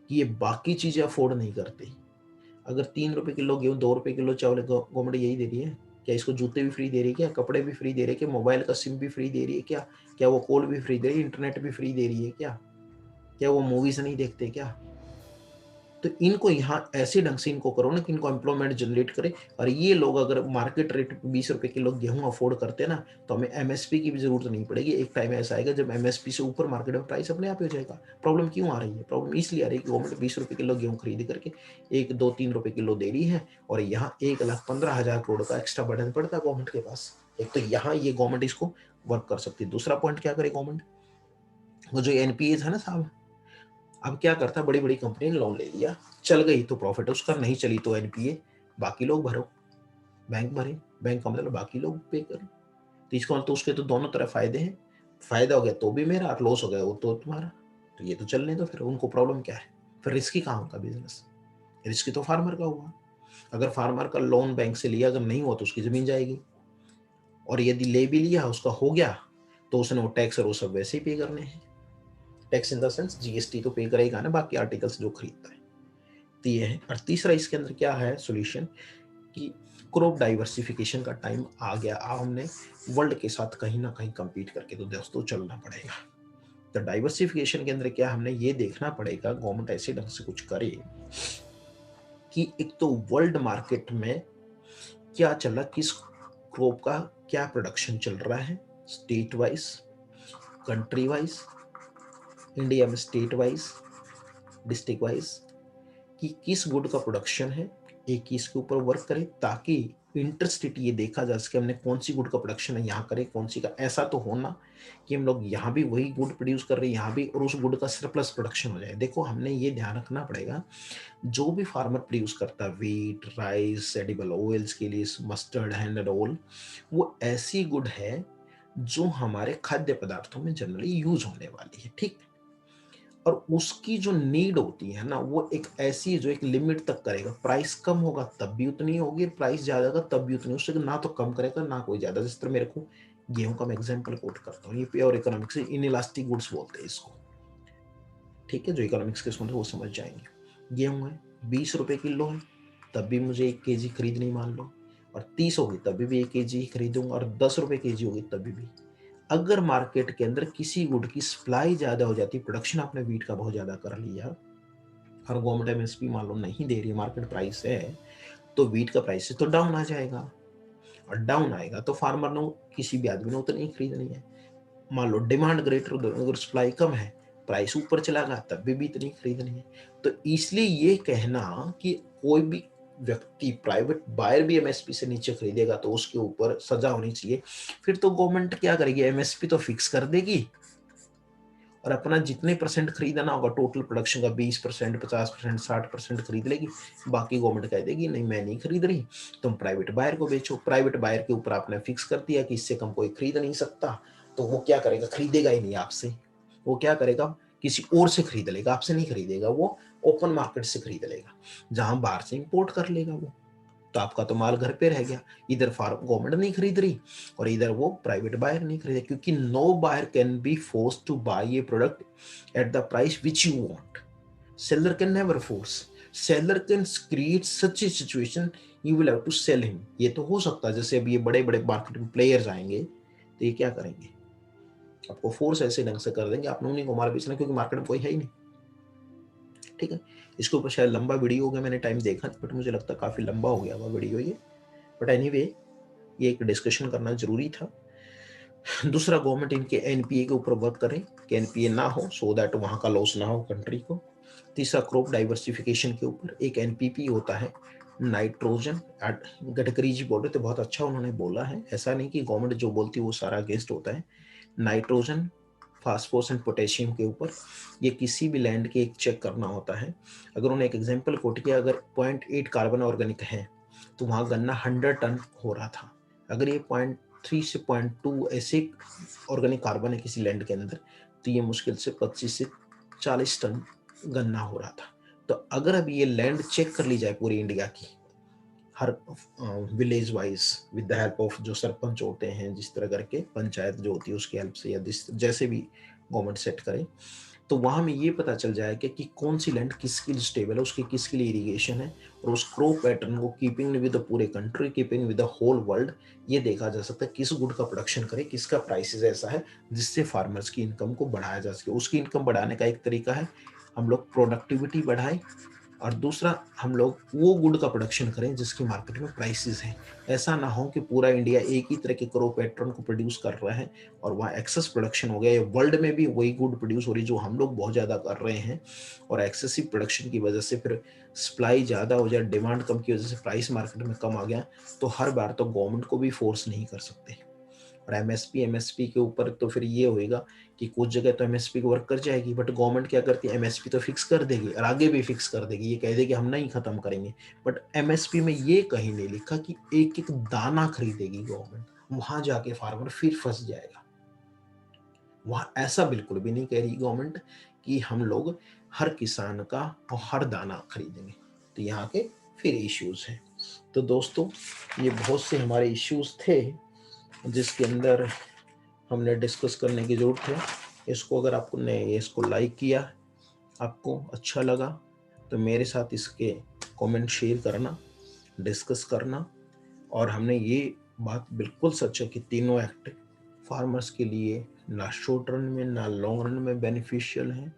कि ये बाकी चीजें अफोर्ड नहीं करते। अगर 3 रुपए किलो गेहूँ, 2 रुपए किलो चावल गवर्नमेंट यही दे रही है, क्या इसको जूते भी फ्री दे रही है, क्या कपड़े भी फ्री दे रही है, क्या मोबाइल का सिम भी फ्री दे रही है, क्या वो कॉल भी फ्री दे रही है, इंटरनेट भी फ्री दे रही है, क्या वो मूवीज नहीं देखते क्या? तो इनको यहाँ ऐसे ढंग से इनको करो ना कि इनको एम्प्लॉयमेंट जनरेट करे। और ये लोग अगर मार्केट रेट 20 रुपए किलो गेहूं अफोर्ड करते हैं ना, तो हमें MSP की भी जरूरत नहीं पड़ेगी। एक टाइम ऐसा आएगा जब MSP से ऊपर मार्केट में प्राइस अपने आप ही हो जाएगा। प्रॉब्लम क्यों आ रही है? प्रॉब्लम इसलिए आ रही है कि गवर्नमेंट 20 रुपए किलो गेहूं खरीद करके 1-2-3 रुपए किलो दे रही है, और यहाँ 1,15,000 करोड़ का एक्स्ट्रा बर्डन पड़ता है गवर्नमेंट के पास। एक तो यहाँ ये गवर्नमेंट इसको वर्क कर सकती है। दूसरा पॉइंट क्या करे गवर्नमेंट, वो जो NPA है ना साहब, अब क्या करता है, बड़ी बड़ी कंपनी ने लोन ले लिया, चल गई तो प्रॉफिट उसका, नहीं चली तो NPA, बाकी लोग भरो, बैंक भरे, बैंक का मतलब बाकी लोग पे करें। तो इसका मतलब तो उसके तो दोनों तरफ फायदे हैं, फायदा हो गया तो भी मेरा, और लॉस हो गया वो तो तुम्हारा। तो ये तो चलने दो, फिर उनको प्रॉब्लम क्या है? फिर रिस्की कहाँ होगा बिजनेस? रिस्की तो फार्मर का हुआ। अगर फार्मर का लोन बैंक से लिया, अगर नहीं हुआ तो उसकी जमीन जाएगी, और यदि ले भी लिया उसका हो गया तो उसने वो टैक्स और वो सब वैसे ही पे करने हैं। Tax in the sense GST तो पे करेगा ना, बाकी आर्टिकल्स जो खरीदता है। तो ये है। और तीसरा इसके अंदर क्या है सॉल्यूशन, कि क्रॉप डाइवर्सिफिकेशन का टाइम आ गया। अब हमने वर्ल्ड के साथ कहीं ना कहीं compete करके तो दोस्तों चलना पड़ेगा। तो डाइवर्सिफिकेशन के अंदर क्या, हमने ये देखना पड़ेगा गवर्नमेंट ऐसे ढंग से कुछ करे कि एक तो वर्ल्ड मार्केट में क्या चल रहा, किस क्रॉप का क्या प्रोडक्शन चल रहा है, state wise, country wise, India में स्टेट वाइज, डिस्ट्रिक्ट वाइज, कि किस गुड का प्रोडक्शन है, एक ही इसके ऊपर वर्क करें, ताकि इंटरस्टेट ये देखा जा सके हमने कौन सी गुड का प्रोडक्शन है यहाँ करें, कौन सी का। ऐसा तो होना कि हम लोग यहाँ भी वही गुड प्रोड्यूस कर रहे हैं यहाँ भी, और उस गुड का सरप्लस प्रोडक्शन हो जाए। देखो हमने ये ध्यान रखना पड़ेगा, जो भी फार्मर प्रोड्यूस करता है वीट, राइस, एडिबल ऑयल्स के लिए, मस्टर्ड, हैंड एंड ऑल, वो ऐसी गुड है जो हमारे खाद्य पदार्थों में जनरली यूज होने वाली है, ठीक। और उसकी जो नीड होती है ना, वो एक ऐसी जो एक लिमिट तक करेगा। प्राइस कम होगा तब भी उतनी होगी, प्राइस ज्यादा होगा तब भी उतनी, उससे ना तो कम करेगा ना कोई ज्यादा। जिस तरह मेरे को गेहूं का मैं एग्जांपल कोट करता हूँ, ये प्योर इकोनॉमिक्स है, इनइलास्टिक गुड्स बोलते हैं इसको, ठीक है। जो इकोनॉमिक्स के स्टूडेंट वो समझ जाएंगे। गेहूं है 20 रुपए किलो है, तब भी मुझे 1 केजी खरीदनी मान लो, और 30 होगी तभी भी 1 केजी ही खरीदूंगा, और 10 रुपए केजी होगी तभी भी। अगर मार्केट के अंदर किसी गुड की सप्लाई ज्यादा हो जाती, प्रोडक्शन आपने वीट का बहुत ज्यादा कर लिया, और गवर्नमेंट एमएसपी मान लो नहीं दे रही है, मार्केट प्राइस है, तो वीट का प्राइस तो डाउन आ जाएगा, और डाउन आएगा तो फार्मर ने, किसी भी आदमी ने उतना नहीं खरीदनी है। मान लो डिमांड ग्रेटर, अगर सप्लाई कम है, प्राइस ऊपर चला गया तब भी इतनी खरीदनी है। तो इसलिए ये कहना कि कोई भी व्यक्ति, प्राइवेट बायर भी एमएसपी से नीचे खरीदेगा तो उसके ऊपर सजा होनी चाहिए। फिर तो गवर्नमेंट क्या करेगी, एमएसपी तो फिक्स कर देगी, और अपना जितने परसेंट खरीदना होगा टोटल प्रोडक्शन का 20%, 50%, 60% खरीद लेगी। बाकी गवर्नमेंट कह देगी नहीं मैं नहीं खरीद रही, तुम प्राइवेट बायर को बेचो। प्राइवेट बायर के ऊपर आपने फिक्स कर दिया कि इससे कम कोई खरीद नहीं सकता, तो वो क्या करेगा, खरीदेगा ही नहीं आपसे। वो क्या करेगा, किसी और से खरीद लेगा, आपसे नहीं खरीदेगा, वो ओपन मार्केट से खरीद लेगा, जहां बाहर से इंपोर्ट कर लेगा वो। तो आपका तो माल घर पे रह गया, इधर फार्म गवर्नमेंट नहीं खरीद रही और इधर वो प्राइवेट बायर नहीं खरीद, क्योंकि no buyer can be force to buy a product at the price which you want. Seller can never force, seller can create such a situation, you will have to sell him. ये तो हो सकता है, जैसे अब ये बड़े बड़े मार्केट में प्लेयर्स आएंगे तो ये क्या करेंगे, आपको फोर्स ऐसे ढंग से कर देंगे, आपने उन्हीं को माल बेचना, क्योंकि मार्केट में कोई है ही नहीं, ठीक है। इसके ऊपर शायद लंबा वीडियो हो गया, मैंने टाइम देखा बट मुझे लगता है काफी लंबा हो गया हुआ वीडियो ये। बट एनीवे, ये एक डिस्कशन करना जरूरी था। दूसरा, गवर्नमेंट इनके एनपीए के ऊपर वर्क करें कि एनपीए ना हो, सो दैट वहां का लॉस ना हो कंट्री को। तीसरा, क्रॉप डाइवर्सिफिकेशन के ऊपर एक एनपीपी होता है, नाइट्रोजन। गडकरी जी बोल रहे थे, बहुत अच्छा उन्होंने बोला है, ऐसा नहीं कि गवर्नमेंट जो बोलती है वो सारा अगेंस्ट होता है। नाइट्रोजन, फास्फोरस एंड पोटेशियम के ऊपर ये किसी भी लैंड के एक चेक करना होता है। अगर उन्होंने एक एग्जांपल कोट किया, अगर 0.8 कार्बन ऑर्गेनिक है तो वहां गन्ना 100 टन हो रहा था। अगर ये 0.3 से 0.2 ऐसे ऑर्गेनिक कार्बन है किसी लैंड के अंदर, तो ये मुश्किल से 25 से 40 टन गन्ना हो रहा था। तो अगर अब ये लैंड चेक कर ली जाए पूरी इंडिया की, हर village wise, with the help of जो सरपंच होते हैं, जिस तरह करके पंचायत जो होती है उसकी हेल्प से, या जैसे भी गवर्नमेंट सेट करे, तो वहां में ये पता चल जाएगा कि कौन सी लैंड किसके लिए स्टेबल है, उसकी किसके लिए इरिगेशन है, और उस क्रॉप पैटर्न को कीपिंग विद द पूरे country, keeping with the whole world, ये देखा जा सकता है किस गुड का प्रोडक्शन करे, किसका प्राइसेस ऐसा है जिससे फार्मर्स की इनकम को बढ़ाया जा सके। उसकी इनकम बढ़ाने का एक तरीका है हम लोग प्रोडक्टिविटी बढ़ाएं, और दूसरा हम लोग वो गुड का प्रोडक्शन करें जिसकी मार्केट में प्राइसेस हैं। ऐसा ना हो कि पूरा इंडिया एक ही तरह के क्रॉप पैटर्न को प्रोड्यूस कर रहा है और वहाँ एक्सेस प्रोडक्शन हो गया, वर्ल्ड में भी वही गुड प्रोड्यूस हो रही जो हम लोग बहुत ज़्यादा कर रहे हैं, और एक्सेसिव प्रोडक्शन की वजह से फिर सप्लाई ज़्यादा हो जाए, डिमांड कम की वजह से प्राइस मार्केट में कम आ गया, तो हर बार तो गवर्नमेंट को भी फोर्स नहीं कर सकते। और एमएसपी के ऊपर तो फिर ये होएगा कि कुछ जगह तो एमएसपी को वर्क कर जाएगी, बट गवर्नमेंट क्या करती है, एमएसपी तो फिक्स कर देगी और आगे भी फिक्स कर देगी, ये कह देगी हम नहीं खत्म करेंगे, बट एमएसपी में ये कहीं नहीं लिखा कि एक एक दाना खरीदेगी गवर्नमेंट। वहां जाके फार्मर फिर फंस जाएगा। वहां ऐसा बिल्कुल भी नहीं कह रही गवर्नमेंट कि हम लोग हर किसान का और हर दाना खरीदेंगे, तो यहाँ के फिर इश्यूज हैं। तो दोस्तों, ये बहुत से हमारे इश्यूज थे जिसके अंदर हमने डिस्कस करने की जरूरत है। इसको अगर आपने इसको लाइक किया, आपको अच्छा लगा, तो मेरे साथ इसके कमेंट शेयर करना, डिस्कस करना। और हमने ये बात बिल्कुल सच है कि तीनों एक्ट फार्मर्स के लिए ना शॉर्ट रन में ना लॉन्ग रन में बेनिफिशियल हैं।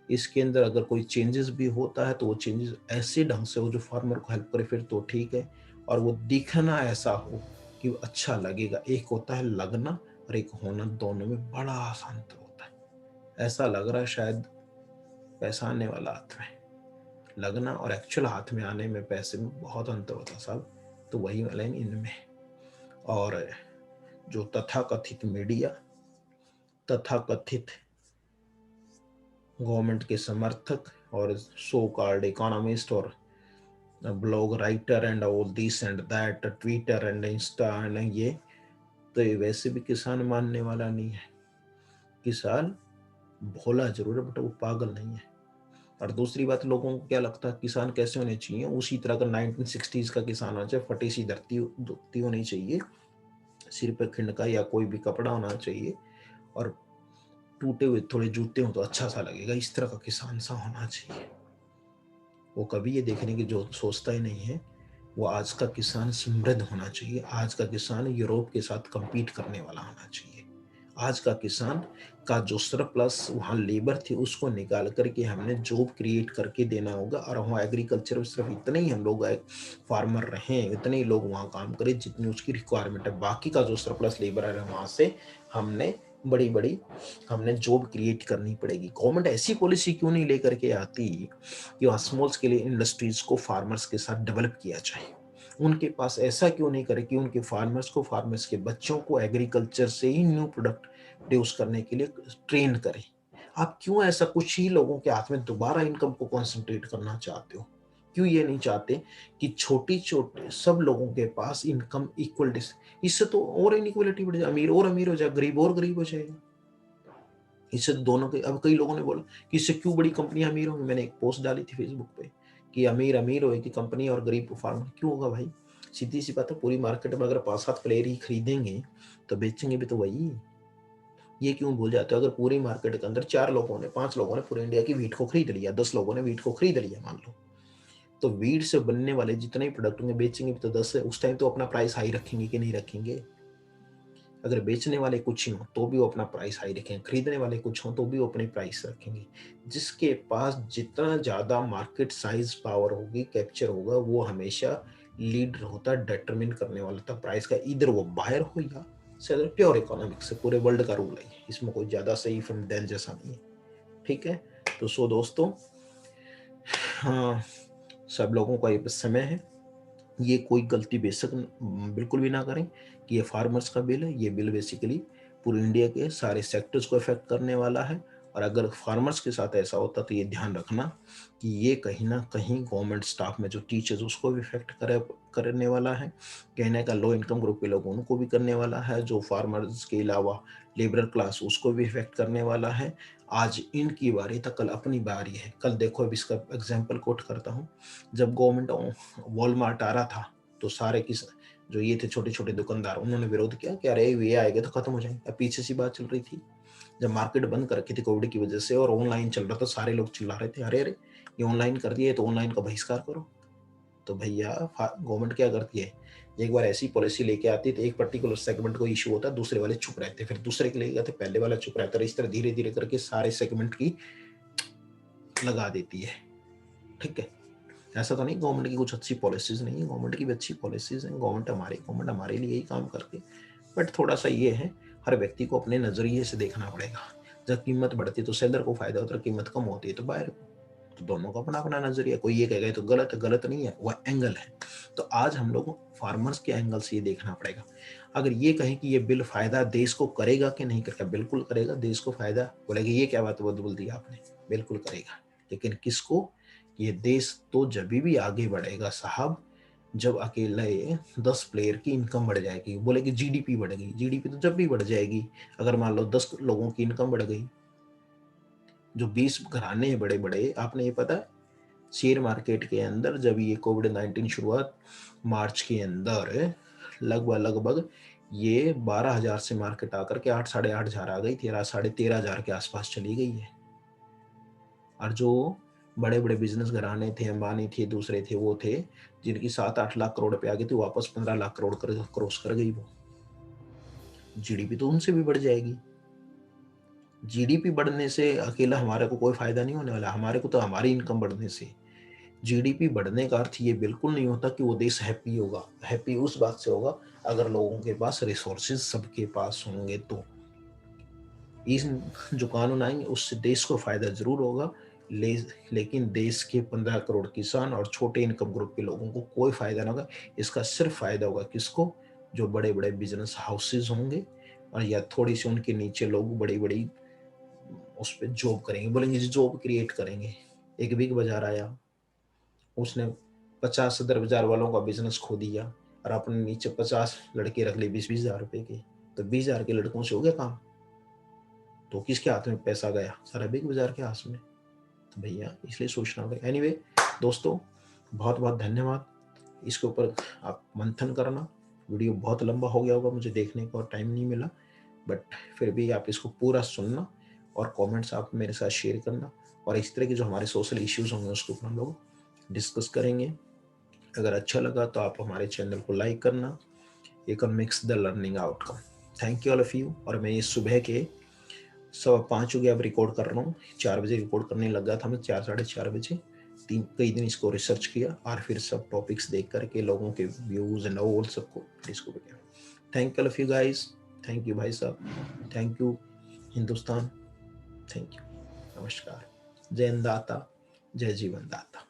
इसके अंदर अगर कोई चेंजेस भी होता है तो वो चेंजेस ऐसे ढंग से हो जो फार्मर को हेल्प करे, फिर तो ठीक है, और वो दिखना ऐसा हो कि वो अच्छा लगेगा। एक होता है लगना और एक होना, दोनों में बड़ा अंतर होता है। ऐसा लग रहा है शायद पैसा आने वाला हाथ में, लगना और एक्चुअल हाथ में आने में पैसे में बहुत अंतर होता है साहब। तो वही वाला इनमें। और जो तथाकथित मीडिया, तथाकथित गवर्नमेंट के समर्थक और सो कॉल्ड इकोनॉमिस्ट और blog writer and all this and that, Twitter and Insta and ये, तो ये वैसे भी किसान मानने वाला नहीं है। किसान भोला जरूर है बट वो पागल नहीं है। और दूसरी बात, लोगों को क्या लगता है किसान कैसे होने चाहिए, उसी तरह का 1960s का किसान होना चाहिए, फटी सी धरती होनी चाहिए, सिर पे खिंड का या कोई भी कपड़ा होना चाहिए और टूटे हुए थोड़े जूते हो तो अच्छा सा लगेगा, इस तरह का किसान सा होना चाहिए। वो कभी ये देखने की जो सोचता ही नहीं है। वो आज का किसान समृद्ध होना चाहिए, आज का किसान यूरोप के साथ compete करने वाला होना चाहिए। आज का किसान का जो सरप्लस वहाँ लेबर थी उसको निकाल करके हमने जॉब क्रिएट करके देना होगा, और वहाँ एग्रीकल्चर में सिर्फ इतने ही हम लोग फार्मर रहें, इतने ही लोग वहाँ काम करें जितनी उसकी रिक्वायरमेंट है। बाकी का जो सरप्लस लेबर है वहाँ से हमने बड़ी बड़ी हमने जॉब क्रिएट करनी पड़ेगी। गवर्नमेंट ऐसी पॉलिसी क्यों नहीं लेकर के आती कि वहाँ स्मॉल स्केल इंडस्ट्रीज को फार्मर्स के साथ डेवलप किया जाए। उनके पास ऐसा क्यों नहीं करे कि उनके फार्मर्स को, फार्मर्स के बच्चों को एग्रीकल्चर से ही न्यू प्रोडक्ट प्रोड्यूस करने के लिए ट्रेन करें। आप क्यों ऐसा कुछ ही लोगों के हाथ में दोबारा इनकम को कॉन्सेंट्रेट करना चाहते हो? क्यों ये नहीं चाहते कि छोटी छोटे सब लोगों के पास इनकम इक्वल? इससे तो और इनइक्वलिटी बढ़ जाए, अमीर और अमीर हो जाए, गरीब और गरीब हो जाएगा। इससे दोनों के, अब कई लोगों ने बोला कि इससे क्यों बड़ी कंपनियां अमीर होंगी। मैंने एक पोस्ट डाली थी फेसबुक पे कि अमीर अमीर होगी कंपनी और गरीब फार्मर क्यों होगा भाई? सीधी सी बात है, पूरी मार्केट में अगर 5-7 प्लेयर ही खरीदेंगे तो बेचेंगे भी तो वही। ये क्यों भूल जाते हो, अगर पूरी मार्केट के अंदर 4 लोगों ने, 5 लोगों ने पूरे इंडिया की वीट को खरीद लिया, 10 लोगों ने वीट को खरीद लिया मान लो, तो वीट से बनने वाले जितने भी प्रोडक्ट होंगे बेचेंगे भी तो 10 है। उस टाइम तो अपना प्राइस हाई रखेंगे कि नहीं रखेंगे? अगर बेचने वाले कुछ ही हों तो भी वो अपना प्राइस हाई रखेंगे, खरीदने वाले कुछ हों तो भी वो अपनी प्राइस रखेंगे। जिसके पास जितना ज़्यादा मार्केट साइज पावर होगी, कैप्चर होगा, वो हमेशा लीडर होता है, डिटरमिन करने वाला था प्राइस का, इधर वो बायर हो या सेलर। प्योर इकोनॉमिक्स से पूरे वर्ल्ड का रूल है, इसमें कोई ज़्यादा सही फ्रॉम देन जैसा नहीं है। ठीक है, तो सो दोस्तों, हाँ, सब लोगों का ये समय है, ये कोई गलती बेशक बिल्कुल भी ना करें कि ये फार्मर्स का बिल है। ये बिल बेसिकली पूरे इंडिया के सारे सेक्टर्स को इफेक्ट करने वाला है। और अगर फार्मर्स के साथ ऐसा होता तो ये ध्यान रखना कि ये कहीं ना कहीं गवर्नमेंट स्टाफ में जो टीचर्स उसको भी इफेक्ट करने वाला है, कहने का लो इनकम ग्रुप के लोग उनको भी करने वाला है, जो फार्मर्स के अलावा लेबर क्लास उसको भी इफेक्ट करने वाला है। आज इनकी बारी था, कल अपनी बारी है। कल देखो, अब इसका एग्जाम्पल कोट करता हूँ। जब गवर्नमेंट वॉलमार्ट आ रहा था तो सारे किस जो ये थे छोटे छोटे दुकानदार, उन्होंने विरोध किया कि अरे ये आएगा तो खत्म हो जाएंगे। अब पीछे सी बात चल रही थी, जब मार्केट बंद कर रखी थी कोविड की वजह से और ऑनलाइन चल रहा था, सारे लोग चिल्ला रहे थे अरे अरे ये ऑनलाइन कर दिए तो ऑनलाइन का बहिष्कार करो। तो भैया गवर्नमेंट क्या करती है, एक बार ऐसी पॉलिसी लेके आती है तो एक पर्टिकुलर सेगमेंट को इशू होता है, दूसरे वाले चुप रहते, फिर दूसरे के लेके आते, पहले वाला चुप रहता है। इस तरह धीरे धीरे करके सारे सेगमेंट की लगा देती है। ठीक है, ऐसा तो नहीं गवर्नमेंट की कुछ अच्छी पॉलिसीज नहीं है, गवर्नमेंट की भी अच्छी पॉलिसीज हैं। गवर्नमेंट हमारे लिए ही काम करती है। बट थोड़ा सा ये है, हर व्यक्ति को अपने नजरिए से देखना पड़ेगा। जब कीमत बढ़ती है तो सेलर को फायदा होता है, कीमत कम होती है तो बायर को। तो दोनों का अपना अपना नजरिया, कोई ये कहेगा तो गलत है, गलत नहीं है, वह एंगल है। तो आज हम लोग फार्मर्स के एंगल से ये देखना पड़ेगा। अगर ये कहें कि ये बिल फायदा देश को करेगा कि नहीं करेगा, बिल्कुल करेगा, देश को फायदा। बोलेगा ये क्या बात बोल दी आपने, बिल्कुल करेगा। लेकिन किसको? ये देश तो जब भी आगे बढ़ेगा साहब जब अकेले 10 प्लेयर की इनकम बढ़ जाएगी। बोले कि जीडीपी बढ़ गई, जीडीपी तो जब भी बढ़ जाएगी अगर मान लो 10 लोगों की इनकम बढ़ गई। जो 20 घराने हैं बड़े बड़े, आपने ये पता है शेयर मार्केट के अंदर जब ये कोविड-19 शुरुआत मार्च के अंदर लगभग लगभग ये 12,000 से मार्केट आकर के 8 साढ़े 8,000 आ गई थी, 13,500 के आसपास चली गई है। और जो बड़े बड़े बिजनेस घराने थे, अंबानी थे, दूसरे थे, वो थे जिनकी 7-8 लाख करोड़ पे आ गई थी, वापस 15 लाख करोड़ क्रॉस कर गई। वो जीडीपी तो उनसे भी बढ़ जाएगी। जीडीपी बढ़ने से अकेला हमारे को कोई फायदा नहीं होने वाला, हमारे को तो हमारी इनकम बढ़ने से। जीडीपी बढ़ने का अर्थ ये बिल्कुल नहीं होता कि वो देश हैप्पी होगा। हैप्पी उस बात से होगा अगर लोगों के पास रिसोर्सेज सबके पास होंगे तो। इस जो कानून आएंगे उससे देश को फायदा जरूर होगा, ले लेकिन देश के 15 करोड़ किसान और छोटे इनकम ग्रुप के लोगों को कोई फायदा ना होगा। इसका सिर्फ फायदा होगा किसको? जो बड़े बड़े बिजनेस हाउसेज होंगे और या थोड़ी सी उनके नीचे लोग बड़ी बड़ी उस पर जॉब करेंगे, बोलेंगे जी जॉब क्रिएट करेंगे। एक बिग बाजार आया, उसने 50 सदर बाजार वालों का बिजनेस खो दिया और अपने नीचे 50 लड़के रख लिए 20-20 हजार रुपए के। तो 20 हजार के लड़कों से हो गया काम। तो किसके हाथ में पैसा गया? सारा बिग बाजार के हाथ में। तो भैया इसलिए सोचना होगा। एनीवे दोस्तों, बहुत बहुत धन्यवाद। इसके ऊपर आप मंथन करना। वीडियो बहुत लंबा हो गया होगा, मुझे देखने का टाइम नहीं मिला, बट फिर भी आप इसको पूरा सुनना और कमेंट्स आप मेरे साथ शेयर करना। और इस तरह के जो हमारे सोशल इश्यूज होंगे उसके ऊपर हम लोग डिस्कस करेंगे। अगर अच्छा लगा तो आप हमारे चैनल को लाइक करना। Economics the learning outcome. Thank you all of you. और मैं ये सुबह के 5:15 हो गया, अब रिकॉर्ड कर रहा हूँ। 4 बजे रिकॉर्ड करने लगा था मैं, 4 साढ़े 4 बजे। कई दिन इसको रिसर्च किया और फिर सब टॉपिक्स देख करके लोगों के व्यूज एंड ऑल सबको डिस्कवर किया। Thank you all of you guys. Thank you भाई साहब। Thank you Hindustan. Thank you. नमस्कार। जय अन्नदाता, जय जीवन दाता।